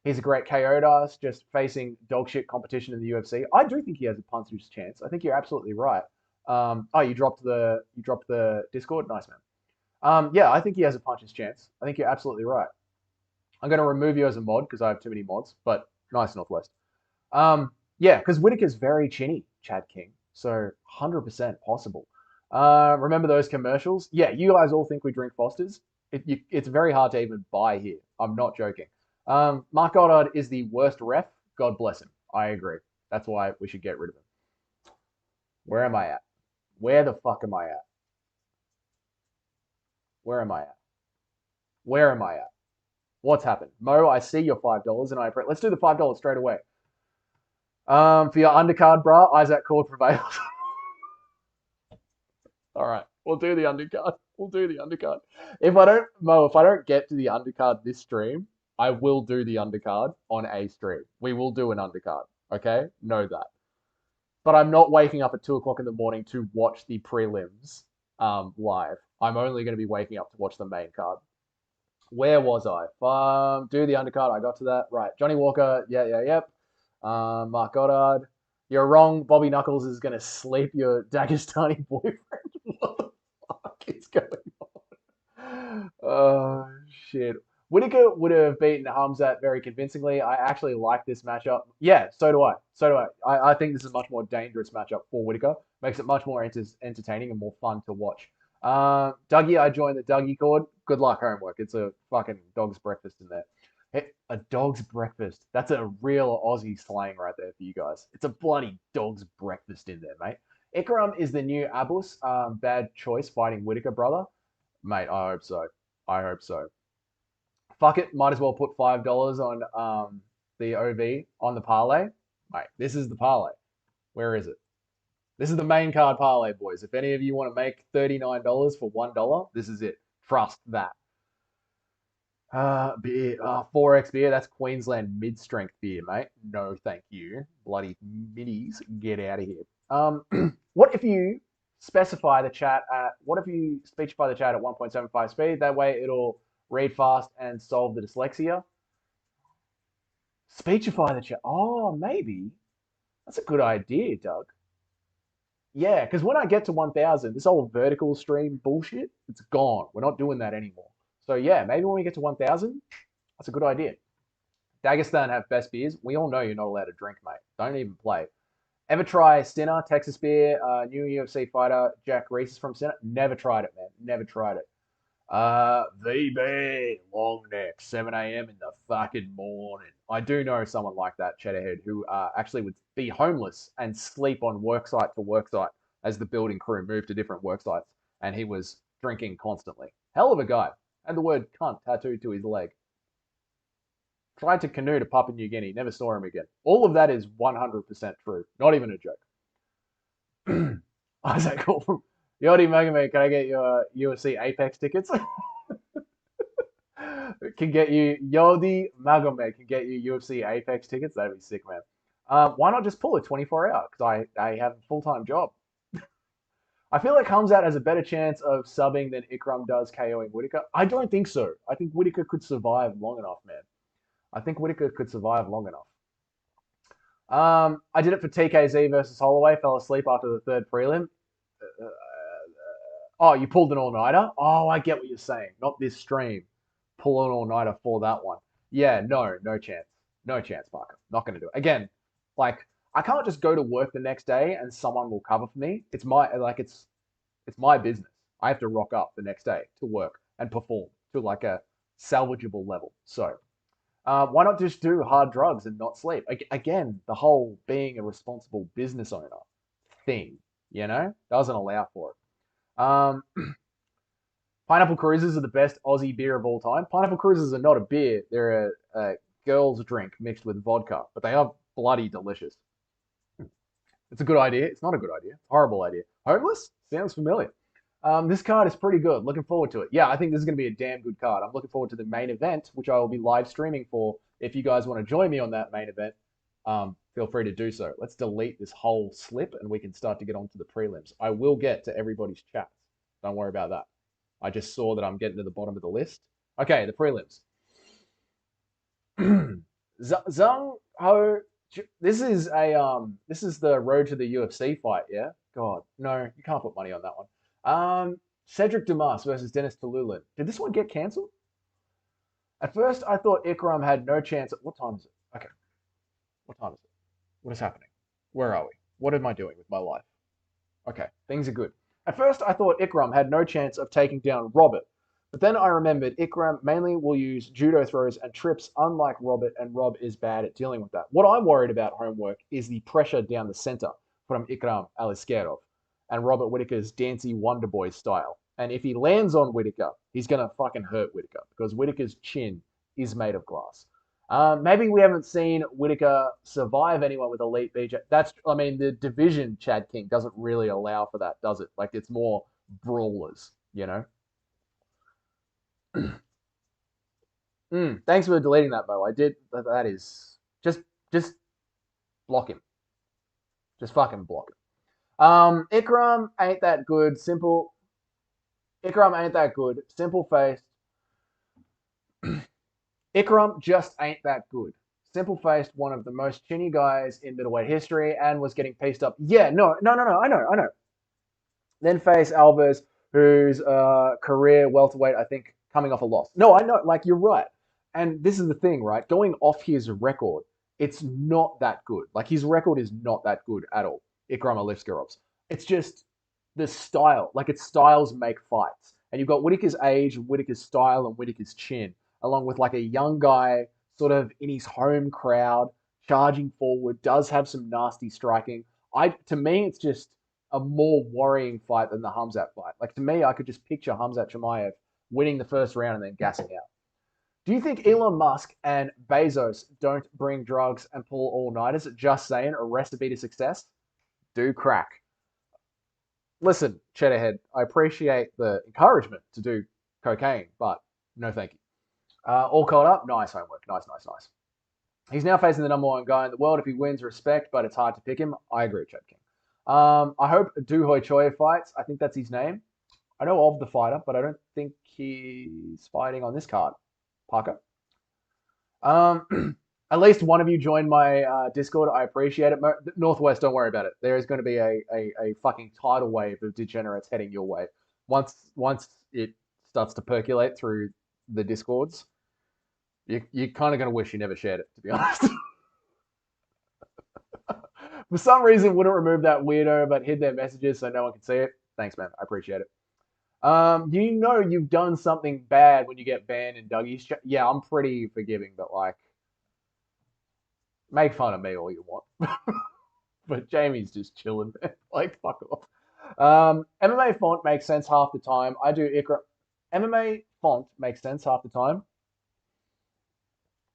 he's a great KO artist just facing dog shit competition in the UFC. I do think he has a puncher's chance. I think you're absolutely right. Oh, you dropped the Discord? Nice, man. Yeah, I think he has a puncher's chance. I think you're absolutely right. I'm going to remove you as a mod because I have too many mods, but nice, Northwest. Yeah, because Whittaker's very chinny, Chad King. So 100% possible. Remember those commercials? Yeah, you guys all think we drink Foster's. It's very hard to even buy here. I'm not joking. Mark Goddard is the worst ref. God bless him. I agree. That's why we should get rid of him. Where am I at? Where the fuck am I at? Where am I at? Where am I at? What's happened? Mo, I see your $5 and let's do the $5 straight away. For your undercard, brah, Isaac Cord prevails. All right, we'll do the undercard. We'll do the undercard. If I don't get to the undercard this stream, I will do the undercard on a stream. We will do an undercard. Okay, know that. But I'm not waking up at 2 o'clock in the morning to watch the prelims live. I'm only going to be waking up to watch the main card. Where was I? Do the undercard. I got to that. Right. Johnny Walker. Yep. Mark Goddard. You're wrong. Bobby Knuckles is going to sleep your Dagestani boyfriend. What the fuck is going on? Oh, shit. Whittaker would have beaten Hamzat very convincingly. I actually like this matchup. Yeah, so do I. I think this is a much more dangerous matchup for Whittaker. Makes it much more entertaining and more fun to watch. Dougie, I joined the Dougie Cord. Good luck, homework. It's a fucking dog's breakfast in there. Hey, a dog's breakfast. That's a real Aussie slang right there for you guys. It's a bloody dog's breakfast in there, mate. Ikram is the new Abus. Bad choice fighting Whittaker, brother. Mate, I hope so. I hope so. Fuck it. Might as well put $5 on the OV on the parlay. Mate, this is the parlay. Where is it? This is the main card parlay, boys. If any of you want to make $39 for $1, this is it. Trust that. Beer. 4X beer. That's Queensland mid-strength beer, mate. No, thank you. Bloody minis. Get out of here. What if you specify the chat at, what if you speechify the chat at 1.75 speed? That way it'll read fast and solve the dyslexia. Speechify the chat. Oh, maybe. That's a good idea, Doug. Yeah, because when I get to 1,000, this whole vertical stream bullshit, it's gone. We're not doing that anymore. So yeah, maybe when we get to 1,000, that's a good idea. Dagestan have best beers. We all know you're not allowed to drink, mate. Don't even play. Ever try Stinner, Texas beer, new UFC fighter, Jack Reese is from Stinner? Never tried it, man. Never tried it. VB, long neck, 7 a.m. in the fucking morning. I do know someone like that, Cheddarhead, who actually would be homeless and sleep on worksite to worksite as the building crew moved to different worksites, and he was drinking constantly. Hell of a guy. And the word cunt tattooed to his leg. Tried to canoe to Papua New Guinea. Never saw him again. All of that is 100% true. Not even a joke. Isaac call from Yodi Magame. Can I get your UFC Apex tickets? Can get you Yodi Magome can get you UFC Apex tickets. That'd be sick, man. Why not just pull a 24-hour? Because I have a full-time job. I feel like Hamzat has a better chance of subbing than Ikram does KOing Whittaker. I don't think so. I think Whittaker could survive long enough, man. I think Whittaker could survive long enough. I did it for TKZ versus Holloway. Fell asleep after the third prelim. Oh, you pulled an all-nighter? Oh, I get what you're saying. Not this stream. Pull an all-nighter for that one. Yeah, no chance. No chance, Parker. Not going to do it. Again, like, I can't just go to work the next day and someone will cover for me. It's my business. I have to rock up the next day to work and perform to like a salvageable level. So, why not just do hard drugs and not sleep? Again, the whole being a responsible business owner thing, doesn't allow for it. Pineapple Cruisers are the best Aussie beer of all time. Pineapple Cruisers are not a beer. They're a girl's drink mixed with vodka, but they are bloody delicious. It's a good idea. It's not a good idea. Horrible idea. Homeless? Sounds familiar. This card is pretty good. Looking forward to it. Yeah, I think this is going to be a damn good card. I'm looking forward to the main event, which I will be live streaming for. If you guys want to join me on that main event, feel free to do so. Let's delete this whole slip and we can start to get on to the prelims. I will get to everybody's chats. Don't worry about that. I just saw that I'm getting to the bottom of the list. Okay, the prelims. Zhang Ho. This is the road to the UFC fight, yeah? God, no, you can't put money on that one. Cedric Dumas versus Dennis Tululin. Did this one get cancelled? At first, I thought Ikram had no chance. What time is it? Okay. What time is it? What is happening? Where are we? What am I doing with my life? Okay, things are good. At first, I thought Ikram had no chance of taking down Robert, but then I remembered Ikram mainly will use judo throws and trips, unlike Robert, and Rob is bad at dealing with that. What I'm worried about, homework, is the pressure down the center from Ikram Aliskerov and Robert Whittaker's Dancy Wonder Boy style. And if he lands on Whittaker, he's going to fucking hurt Whittaker because Whittaker's chin is made of glass. Maybe we haven't seen Whittaker survive anyone with elite BJ. The division, Chad King, doesn't really allow for that, does it? Like, it's more brawlers, Thanks for deleting that, Bo. I did. That is just block him. Just fucking block him. Ikram ain't that good. Ikram ain't that good. Simple faced. Ikram just ain't that good. Simple-faced, one of the most chinny guys in middleweight history, and was getting pieced up. Yeah, no, I know. Then face Alvarez, whose career welterweight, I think, coming off a loss. No, I know, like, you're right. And this is the thing, right? Going off his record, it's not that good. Like, his record is not that good at all, Ikram Aliskerov's. It's just the style. Like, its styles make fights. And you've got Whittaker's age, Whittaker's style, and Whittaker's chin, along with like a young guy sort of in his home crowd, charging forward, does have some nasty striking. To me, it's just a more worrying fight than the Hamzat fight. Like, to me, I could just picture Hamzat Chimaev winning the first round and then gassing out. Do you think Elon Musk and Bezos don't bring drugs and pull all-nighters? Just saying, a recipe to success? Do crack. Listen, Cheddarhead, I appreciate the encouragement to do cocaine, but no thank you. All caught up. Nice homework. Nice. He's now facing the number one guy in the world. If he wins, respect, but it's hard to pick him. I agree, Chad King. I hope Du Hoi Choi fights. I think that's his name. I know of the fighter, but I don't think he's fighting on this card. Parker. At least one of you joined my Discord. I appreciate it. Northwest, don't worry about it. There is going to be a fucking tidal wave of degenerates heading your way. Once it starts to percolate through the Discords, you're kind of going to wish you never shared it, to be honest. For some reason, wouldn't remove that weirdo, but hid their messages so no one can see it. Thanks, man. I appreciate it. You've done something bad when you get banned in Dougie's chat. Yeah, I'm pretty forgiving, but like, make fun of me all you want. But Jamie's just chilling, man. Like, fuck off. MMA font makes sense half the time. I do Ikra. MMA font makes sense half the time.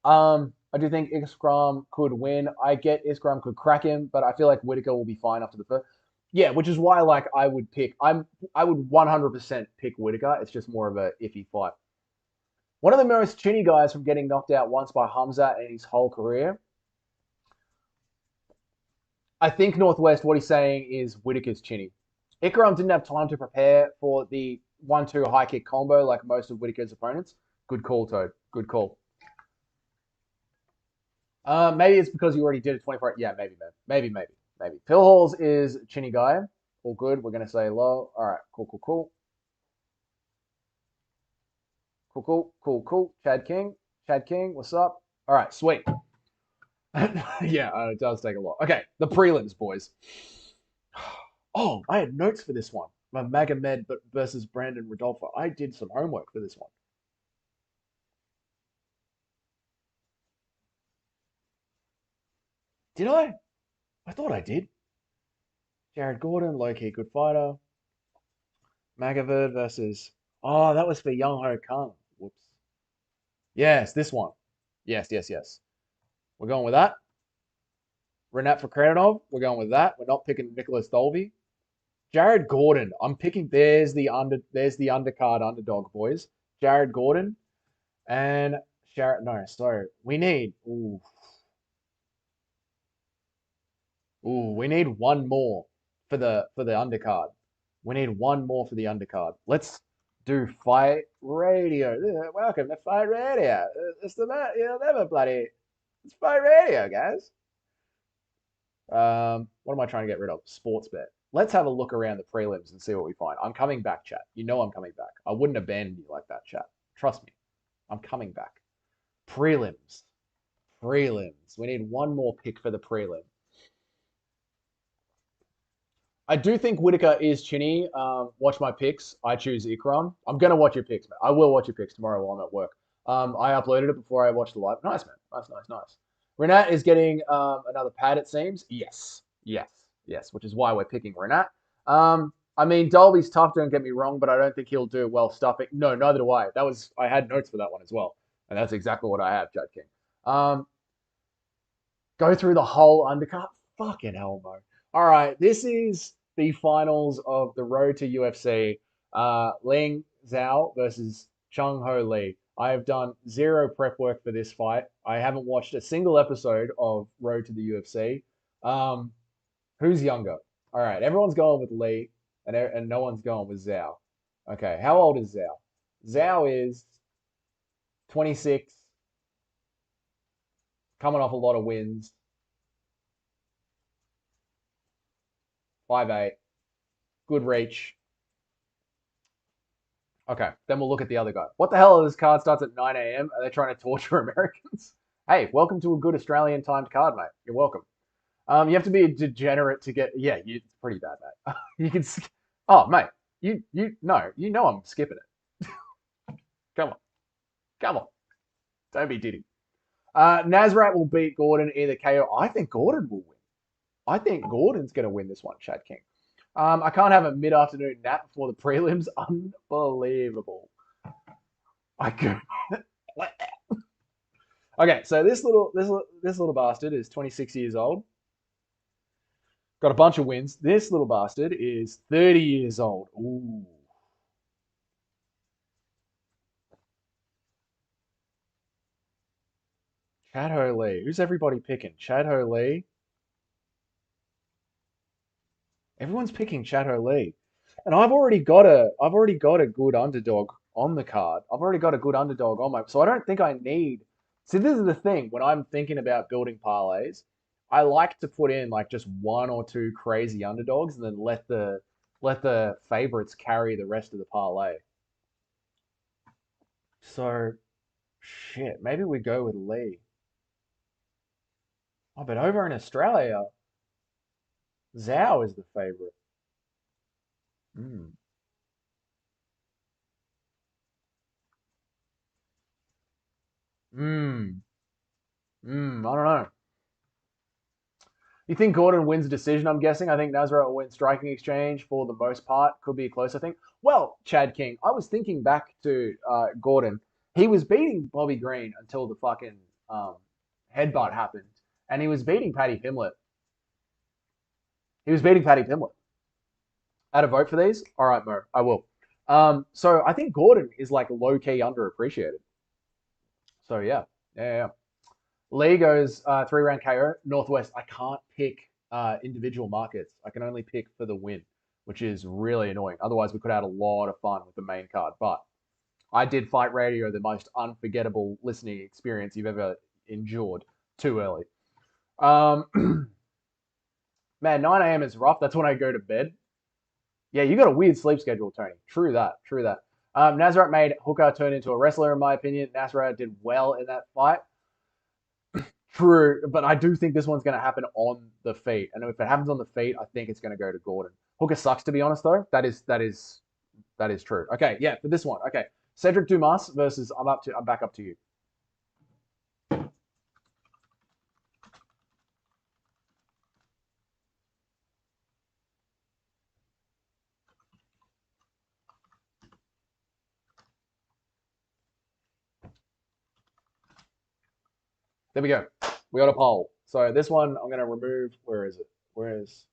I do think Iskram could win. I get Iskram could crack him, but I feel like Whittaker will be fine after the first. Yeah, which is why like I would pick. I would 100% pick Whittaker. It's just more of a iffy fight. One of the most chinny guys from getting knocked out once by Hamza in his whole career. I think Northwest, what he's saying is Whittaker's chinny. Ikram didn't have time to prepare for the 1-2 high kick combo like most of Whittaker's opponents. Good call, Toad. Good call. Maybe it's because you already did a 24. Yeah, maybe, man. Maybe. Phil Halls is chinny guy. All good. We're going to say low. All right. Cool. Cool. Chad King, what's up? All right, sweet. Yeah, it does take a lot. Okay, the prelims, boys. Oh, I had notes for this one. Magomed versus Brandon Rodolfo. I did some homework for this one. Did I? I thought I did. Jared Gordon, low-key good fighter. Magomed versus... Oh, that was for Young Ho Kung. Whoops. Yes, this one. Yes. We're going with that. Renat Fakredinov, we're going with that. We're not picking Nicholas Dolby. Jared Gordon, I'm picking. There's the undercard underdog, boys. Jared Gordon and Sharon. No, sorry. We need. We need one more for the undercard. We need one more for the undercard. Let's do Fight Radio. Welcome to Fight Radio. It's the man. You'll never bloody. It's Fight Radio, guys. What am I trying to get rid of? Sports bet. Let's have a look around the prelims and see what we find. I'm coming back, chat. You know I'm coming back. I wouldn't abandon you like that, chat. Trust me. I'm coming back. Prelims. We need one more pick for the prelim. I do think Whittaker is chinny. Watch my picks. I choose Ikram. I'm going to watch your picks, man. I will watch your picks tomorrow while I'm at work. I uploaded it before I watched the live. Nice, man. Nice. Renat is getting another pad, it seems. Yes, which is why we're picking Renat. I mean, Dolby's tough, don't get me wrong, but I don't think he'll do well stuffing. No, neither do I. I had notes for that one as well, and that's exactly what I have, Judge King. Go through the whole undercut. Fucking hell, Mo. All right, this is the finals of the road to UFC. Ling Zhao versus Chung Ho Lee. I have done zero prep work for this fight. I haven't watched a single episode of Road to the UFC. Who's younger? All right, everyone's going with Lee, and no one's going with Zhao. Okay, how old is Zhao? Zhao is 26, coming off a lot of wins. 5'8", good reach. Okay, then we'll look at the other guy. What the hell? This card starts at 9 a.m. Are they trying to torture Americans? Hey, welcome to a good Australian timed card, mate. You're welcome. You have to be a degenerate to get. Yeah, it's pretty bad, mate. You can. Oh, mate, you know I'm skipping it. Come on. Don't be diddy. Nazrat will beat Gordon either KO. I think Gordon will win. I think Gordon's going to win this one, Chad King. I can't have a mid-afternoon nap before the prelims. Unbelievable. I could. Okay, so this little bastard is 26 years old. Got a bunch of wins. This little bastard is 30 years old. Ooh. Chad Ho Lee. Who's everybody picking? Chad Ho Lee. Everyone's picking Chad Ho Lee. And I've already got a good underdog on the card. I've already got a good underdog on my, so I don't think I need. See, this is the thing when I'm thinking about building parlays, I like to put in like just one or two crazy underdogs and then let the favorites carry the rest of the parlay. So, shit, maybe we go with Lee. Oh, but over in Australia, Zhao is the favorite. Hmm. I don't know. You think Gordon wins a decision, I'm guessing? I think Nazareth will win striking exchange for the most part. Could be close, I think. Well, Chad King, I was thinking back to Gordon. He was beating Bobby Green until the fucking headbutt happened, and he was beating Paddy Pimblett. He was beating Paddy Pimblett. Add a vote for these? All right, Mo, I will. So I think Gordon is like low key underappreciated. So yeah. Lee goes 3 round KO. Northwest. I can't pick individual markets. I can only pick for the win, which is really annoying. Otherwise, we could have had a lot of fun with the main card. But I did Fight Radio, the most unforgettable listening experience you've ever endured. Too early. Man, 9 a.m. is rough. That's when I go to bed. Yeah, you got a weird sleep schedule, Tony. True that. Nasrat made Hooker turn into a wrestler, in my opinion. Nasrat did well in that fight. True, but I do think this one's going to happen on the feet. And if it happens on the feet, I think it's going to go to Gordon. Hooker sucks, to be honest, though. That is true. Okay, yeah, for this one. Okay, Cedric Dumas versus I'm back up to you. There we go. We got a poll. So this one I'm going to remove. Where is it? Where is...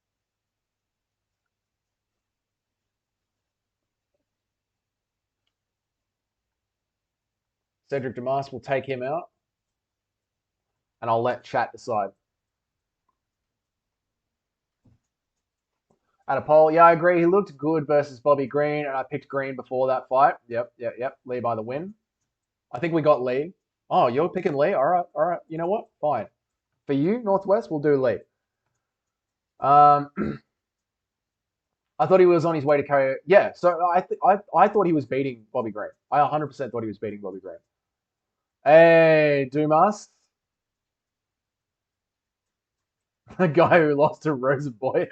Cedric Dumas, will take him out. And I'll let chat decide. At a poll, yeah, I agree. He looked good versus Bobby Green, and I picked Green before that fight. Yep. Lee by the win. I think we got Lee. Oh, you're picking Lee? All right. You know what? Fine. For you, Northwest, we'll do Lee. I thought he was on his way to KO. Yeah, so I thought he was beating Bobby Green. I 100% thought he was beating Bobby Green. Hey, Dumas. The guy who lost to Rosenboy.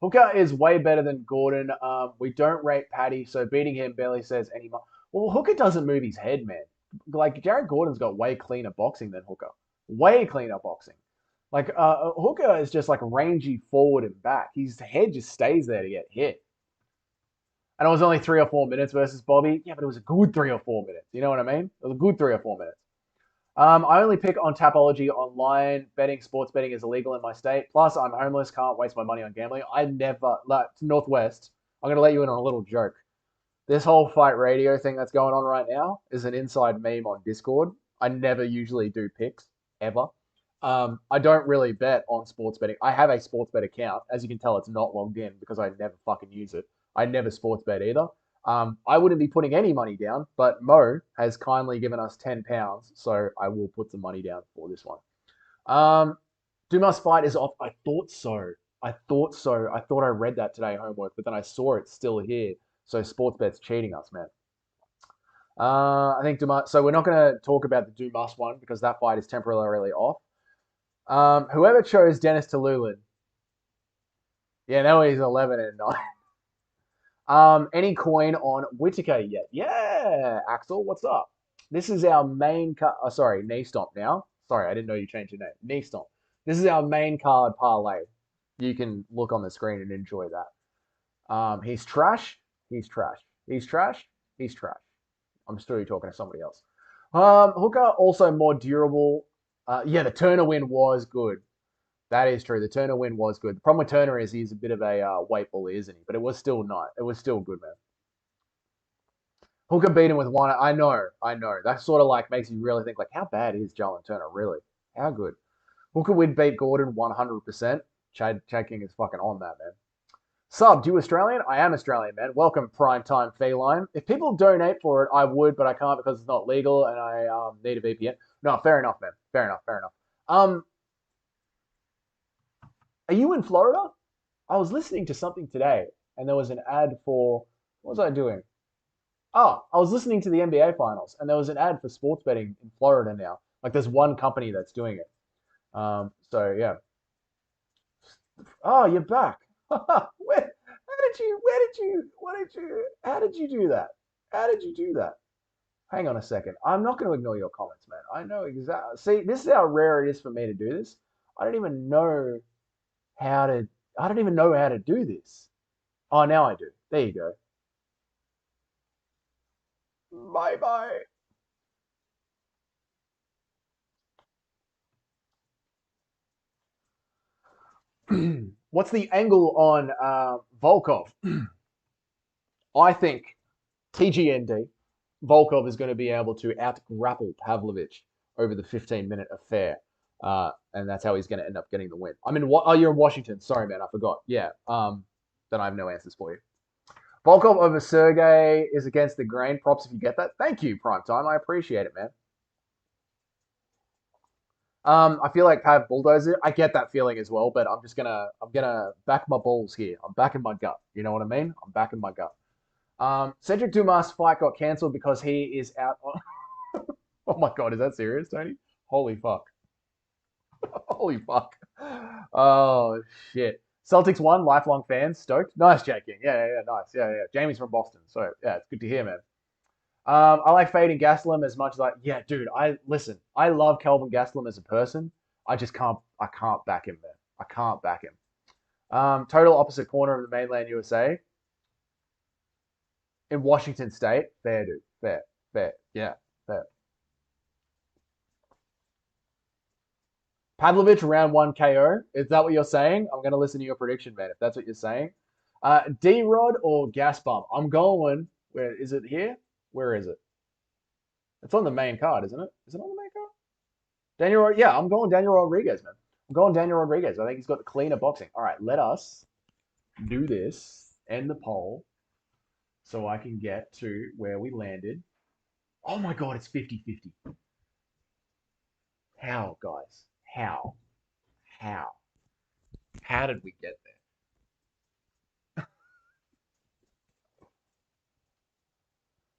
Hooker is way better than Gordon. We don't rate Paddy, so beating him barely says any more. Well, Hooker doesn't move his head, man. Like, Jared Gordon's got way cleaner boxing than Hooker. Way cleaner boxing. Like, Hooker is just like rangy forward and back. His head just stays there to get hit. And it was only 3 or 4 minutes versus Bobby. Yeah, but it was a good 3 or 4 minutes. You know what I mean? It was a good 3 or 4 minutes. I only pick on Tapology online. Sports betting is illegal in my state. Plus, I'm homeless, can't waste my money on gambling. I never, like, Northwest, I'm going to let you in on a little joke. This whole Fight Radio thing that's going on right now is an inside meme on Discord. I never usually do picks, ever. I don't really bet on sports betting. I have a sports bet account. As you can tell, it's not logged in because I never fucking use it. I never sports bet either. I wouldn't be putting any money down, but Mo has kindly given us £10, so I will put some money down for this one. Dumas fight is off. I thought so. I thought I read that today, homework, but then I saw it still here. So Sportsbet's cheating us, man. I think Dumas. So we're not going to talk about the Dumas one because that fight is temporarily off. Whoever chose Dennis Talulin. Yeah, now he's 11-9. Any coin on Whittaker yet? Yeah, Axel, what's up? This is our main card. Oh, sorry, knee stomp now. Sorry, I didn't know you changed your name. Knee stomp. This is our main card parlay. You can look on the screen and enjoy that. He's trash. He's trash. He's trash. He's trash. I'm still talking to somebody else. Hooker also more durable. Yeah, the Turner win was good. That is true. The Turner win was good. The problem with Turner is he's a bit of a weight bully, isn't he? But it was still not. It was still good, man. Hooker beat him with one. I know. That sort of like makes you really think, like, how bad is Jalen Turner, really? How good? Hooker would beat Gordon 100%. Chad King is fucking on that, man. Sub, you Australian? I am Australian, man. Welcome, Primetime Feline. If people donate for it, I would, but I can't because it's not legal and I need a VPN. No, fair enough, man. Fair enough. Are you in Florida? I was listening to something today and there was an ad for, what was I doing? Oh, I was listening to the NBA finals and there was an ad for sports betting in Florida now. Like there's one company that's doing it. So yeah. Oh, you're back. How did you do that? How did you do that? Hang on a second. I'm not going to ignore your comments, man. I know exactly. See, this is how rare it is for me to do this. I don't even know how to do this. Oh, now I do. There you go. Bye bye. What's the angle on Volkov? I think TGND, Volkov is going to be able to out-grapple Pavlovich over the 15-minute affair. And that's how he's going to end up getting the win. I'm in. Oh, you're in Washington. Sorry, man, I forgot. Yeah. Then I have no answers for you. Volkov over Sergey is against the grain. Props if you get that. Thank you, Prime Time. I appreciate it, man. I feel like Pav bulldozer. I get that feeling as well, but I'm gonna back my balls here. I'm backing my gut. You know what I mean? I'm backing my gut. Cedric Dumas' fight got cancelled because he is out on. Oh my god, is that serious, Tony? Holy fuck. Holy fuck. Oh shit. Celtics won, lifelong fans, stoked. Nice, Jake King. Yeah, nice. Yeah. Jamie's from Boston, so yeah, it's good to hear, man. I like fading Gastelum as much as dude, I love Kelvin Gastelum as a person. I can't back him, man. I can't back him. Total opposite corner of the mainland USA. In Washington State. Fair, dude. Fair. Yeah, fair. Pavlovich round 1 KO. Is that what you're saying? I'm going to listen to your prediction, man, if that's what you're saying. D-Rod or Gas Bump? I'm going, where is it here? Where is it? It's on the main card, isn't it? Is it on the main card? I'm going Daniel Rodriguez, man. I'm going Daniel Rodriguez. I think he's got the cleaner boxing. All right, let us do this, end the poll, so I can get to where we landed. Oh my god, it's 50-50. How, guys? How? How did we get there?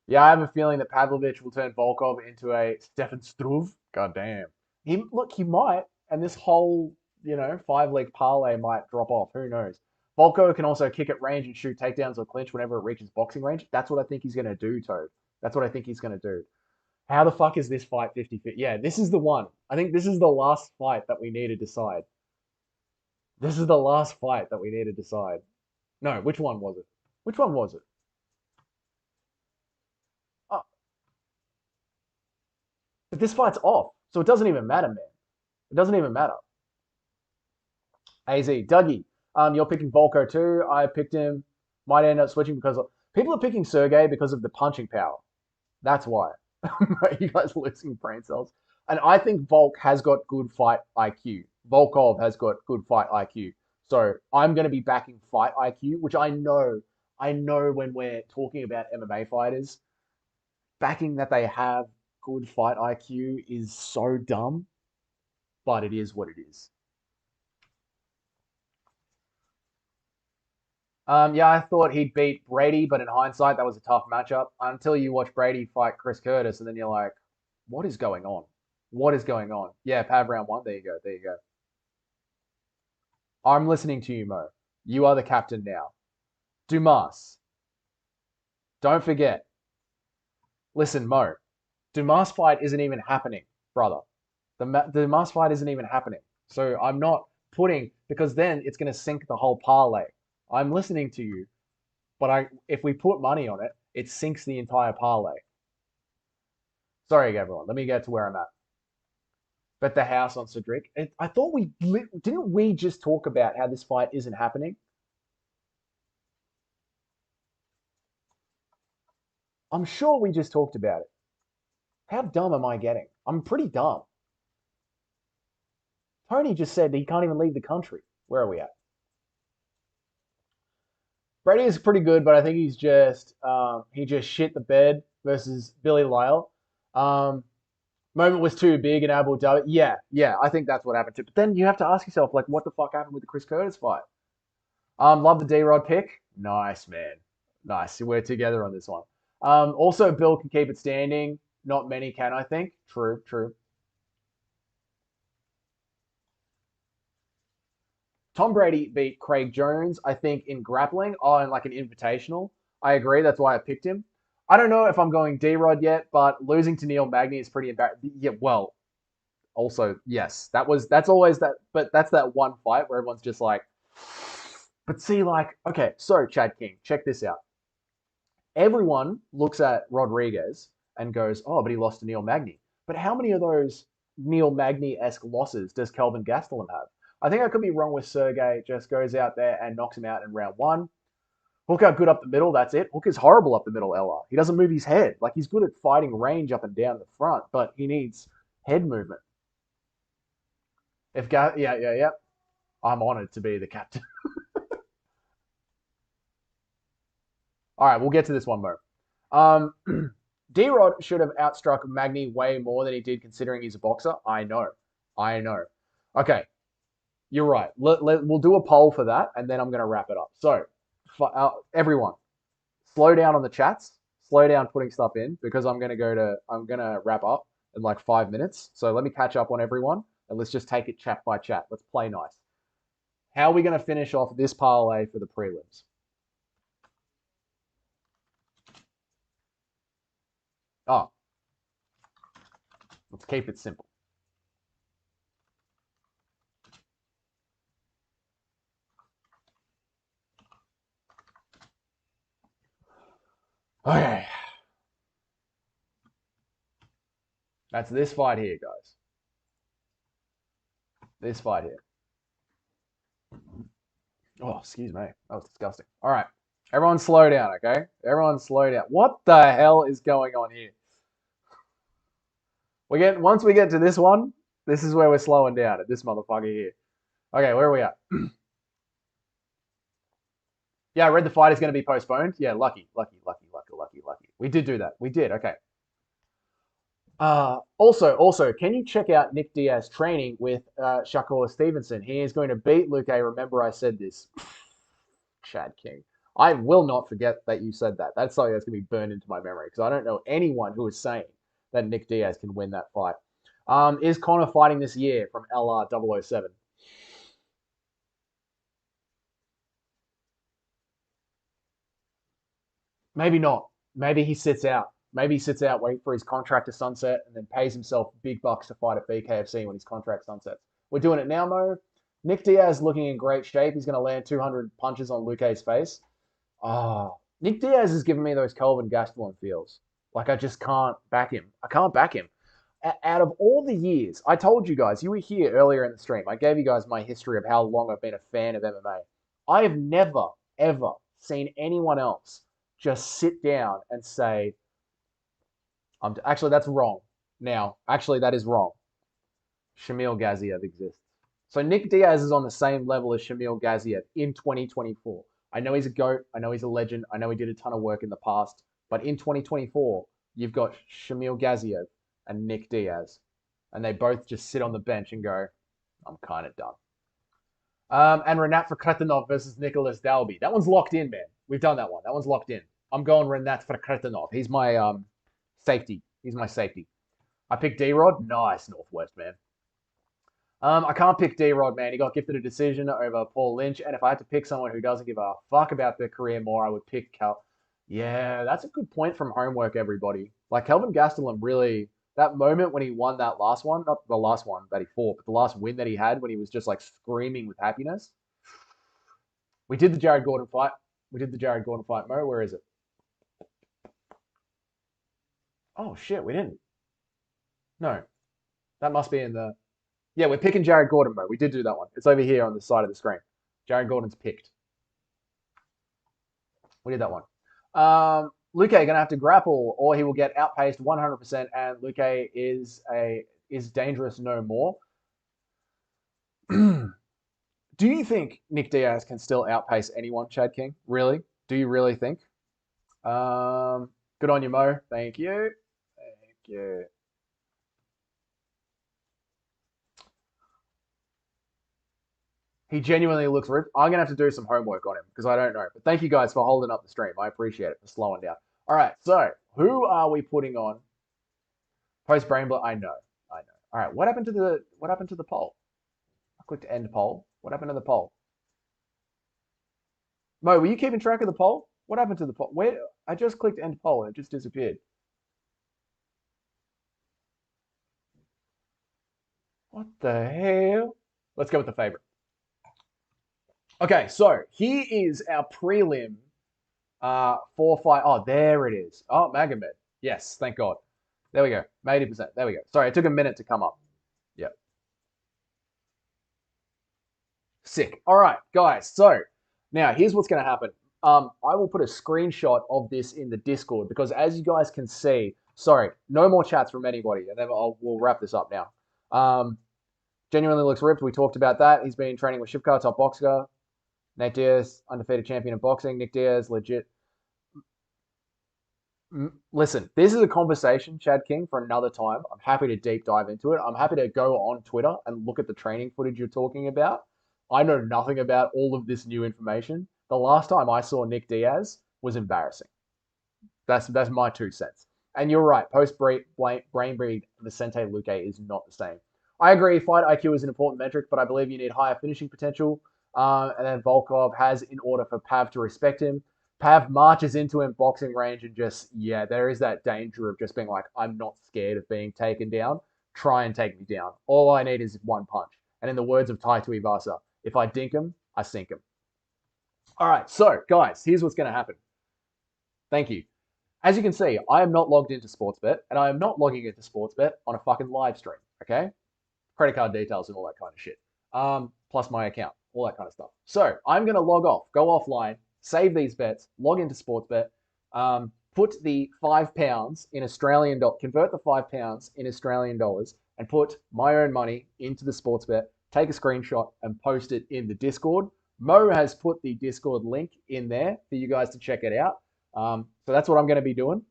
Yeah, I have a feeling that Pavlovich will turn Volkov into a Stefan Struve. God damn. He might, and this whole, 5-leg parlay might drop off. Who knows? Volko can also kick at range and shoot takedowns or clinch whenever it reaches boxing range. That's what I think he's going to do, Toad. That's what I think he's going to do. How the fuck is this fight 50-50? Yeah, this is the one. I think this is the last fight that we need to decide. This is the last fight that we need to decide. No, which one was it? Which one was it? Oh, but this fight's off, so it doesn't even matter, man. It doesn't even matter. AZ, Dougie, you're picking Volko too. I picked him. Might end up switching because people are picking Sergey because of the punching power. That's why. You guys are losing brain cells. And I think Volk has got good fight IQ. Volkov has got good fight IQ. So I'm going to be backing fight IQ, which I know when we're talking about MMA fighters, backing that they have good fight IQ is so dumb, but it is what it is. Yeah, I thought he'd beat Brady, but in hindsight, that was a tough matchup until you watch Brady fight Chris Curtis, and then you're like, what is going on? What is going on? Yeah, Pav round 1. There you go. There you go. I'm listening to you, Mo. You are the captain now. Dumas. Don't forget. Listen, Mo. Dumas fight isn't even happening, brother. The Dumas fight isn't even happening. So I'm not putting, because then it's going to sink the whole parlay. I'm listening to you, but if we put money on it, it sinks the entire parlay. Sorry, everyone. Let me get to where I'm at. Bet the house on Cedric. I thought didn't we just talk about how this fight isn't happening? I'm sure we just talked about it. How dumb am I getting? I'm pretty dumb. Tony just said he can't even leave the country. Where are we at? Brady is pretty good, but I think he just shit the bed versus Billy Lyle. Moment was too big and Abu Dhabi. Yeah, I think that's what happened too. But then you have to ask yourself, like, what the fuck happened with the Chris Curtis fight? Love the D-Rod pick. Nice, man. Nice. We're together on this one. Also, Bill can keep it standing. Not many can, I think. True. Tom Brady beat Craig Jones, I think, in grappling on like an invitational. I agree. That's why I picked him. I don't know if I'm going D-Rod yet, but losing to Neil Magny is pretty embarrassing. Yeah, well, also, yes, that's always that, but that's that one fight where everyone's just like, but see, like, okay, so Chad King, check this out. Everyone looks at Rodriguez and goes, oh, but he lost to Neil Magny. But how many of those Neil Magny-esque losses does Kelvin Gastelum have? I think I could be wrong with Sergey. Just goes out there and knocks him out in round one. Hooker good up the middle. That's it. Hooker's horrible up the middle. LR. He doesn't move his head. Like he's good at fighting range up and down the front, but he needs head movement. Yeah. I'm honored to be the captain. All right, we'll get to this one more. D-Rod should have outstruck Magny way more than he did considering he's a boxer. I know. Okay, you're right. We'll do a poll for that, and then I'm going to wrap it up. So, everyone, slow down on the chats. Slow down putting stuff in because I'm going to wrap up in like 5 minutes. So let me catch up on everyone, and let's just take it chat by chat. Let's play nice. How are we going to finish off this parlay for the prelims? Oh, let's keep it simple. Okay. That's this fight here, guys. This fight here. Oh, excuse me. That was disgusting. All right. Everyone slow down, okay? Everyone slow down. What the hell is going on here? Once we get to this one, this is where we're slowing down at this motherfucker here. Okay, where are we at? Yeah, I read the fight is going to be postponed. Yeah, lucky. We did do that. We did. Okay. Also, can you check out Nick Diaz training with Shakur Stevenson? He is going to beat Luke A. Remember I said this. Chad King. I will not forget that you said that. That's something that's going to be burned into my memory because I don't know anyone who is saying that Nick Diaz can win that fight. Is Conor fighting this year from LR007? Maybe not. Maybe he sits out. Maybe he sits out, wait for his contract to sunset, and then pays himself big bucks to fight at BKFC when his contract sunsets. We're doing it now, Mo. Nick Diaz looking in great shape. He's going to land 200 punches on Luque's face. Oh, Nick Diaz has given me those Kelvin Gastelum feels. Like I just can't back him. I can't back him. Out of all the years, I told you guys, you were here earlier in the stream. I gave you guys my history of how long I've been a fan of MMA. I have never, ever seen anyone else just sit down and say, actually, that's wrong. Now, actually, that is wrong. Shamil Gaziev exists. So Nick Diaz is on the same level as Shamil Gaziev in 2024. I know he's a GOAT. I know he's a legend. I know he did a ton of work in the past. But in 2024, you've got Shamil Gaziev and Nick Diaz. And they both just sit on the bench and go, I'm kind of done. And Renat Fakretinov versus Nicholas Dalby. That one's locked in, man. We've done that one. That one's locked in. I'm going Renat Fakretinov. He's my safety. He's my safety. I picked D-Rod. Nice, Northwest, man. I can't pick D-Rod, man. He got gifted a decision over Paul Lynch. And if I had to pick someone who doesn't give a fuck about their career more, I would pick Cal. Yeah, that's a good point from homework, everybody. Like, Kelvin Gastelum really, that moment when he won that last one, not the last one that he fought, but the last win that he had when he was just like screaming with happiness. We did the Jared Gordon fight. Mo, where is it? Oh, shit, we didn't. No. That must be in the... Yeah, we're picking Jared Gordon, Mo. We did do that one. It's over here on the side of the screen. Jared Gordon's picked. We did that one. Luque going to have to grapple or he will get outpaced 100% and Luque is dangerous no more. Do you think Nick Diaz can still outpace anyone, Chad King? Really? Do you really think? Good on you, Mo. Thank you. Thank you. He genuinely looks ripped. I'm going to have to do some homework on him because I don't know. But thank you guys for holding up the stream. I appreciate it for slowing down. All right, so who are we putting on? Post brain blow. I know. All right, what happened to the poll? I clicked end poll. What happened to the poll? Mo, were you keeping track of the poll? What happened to the poll? Where I just clicked end poll and it just disappeared. What the hell? Let's go with the favorite. Okay, so here is our prelim 4-5. Oh, there it is. Oh, Magomed. Yes, thank God. There we go. 80%. There we go. Sorry, it took a minute to come up. Yep. Sick. All right, guys. So now here's what's going to happen. I will put a screenshot of this in the Discord because as you guys can see, sorry, no more chats from anybody, and then we'll wrap this up now. Genuinely looks ripped. We talked about that. He's been training with Shivkar, top boxer. Nate Diaz, undefeated champion in boxing. Nick Diaz, legit. Listen, this is a conversation, Chad King, for another time. I'm happy to deep dive into it. I'm happy to go on Twitter and look at the training footage you're talking about. I know nothing about all of this new information. The last time I saw Nick Diaz was embarrassing. That's my 2 cents. And you're right, post-brain breed, Vicente Luque is not the same. I agree, fight IQ is an important metric, but I believe you need higher finishing potential. And then Volkov has in order for Pav to respect him. Pav marches into him boxing range and just, yeah, there is that danger of just being like, I'm not scared of being taken down. Try and take me down. All I need is one punch. And in the words of Tai Tuivasa, if I dink him, I sink him. All right, so guys, here's what's going to happen. Thank you. As you can see, I am not logged into Sportsbet, and I am not logging into Sportsbet on a fucking live stream, okay? Credit card details and all that kind of shit. Plus my account, all that kind of stuff. So I'm going to log off, go offline, save these bets, log into Sportsbet, put the £5 in Australian dollars, convert the £5 in Australian dollars, and put my own money into the Sportsbet, take a screenshot, and post it in the Discord. Mo has put the Discord link in there for you guys to check it out. So that's what I'm going to be doing.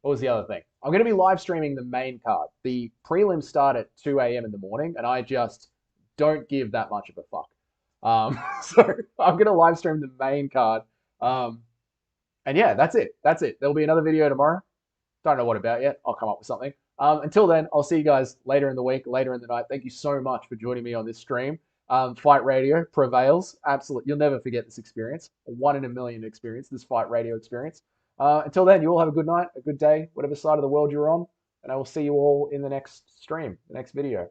What was the other thing? I'm going to be live streaming the main card. The prelims start at 2 a.m. in the morning, and I just don't give that much of a fuck. So I'm going to live stream the main card. And yeah, that's it. That's it. There'll be another video tomorrow. Don't know what about yet. I'll come up with something. Until then, I'll see you guys later in the week, later in the night. Thank you so much for joining me on this stream. Fight Radio prevails. Absolutely. You'll never forget this experience. A 1 in a million experience, this Fight Radio experience. Until then, you all have a good night, a good day, whatever side of the world you're on. And I will see you all in the next stream, the next video.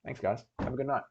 Thanks, guys. Have a good night.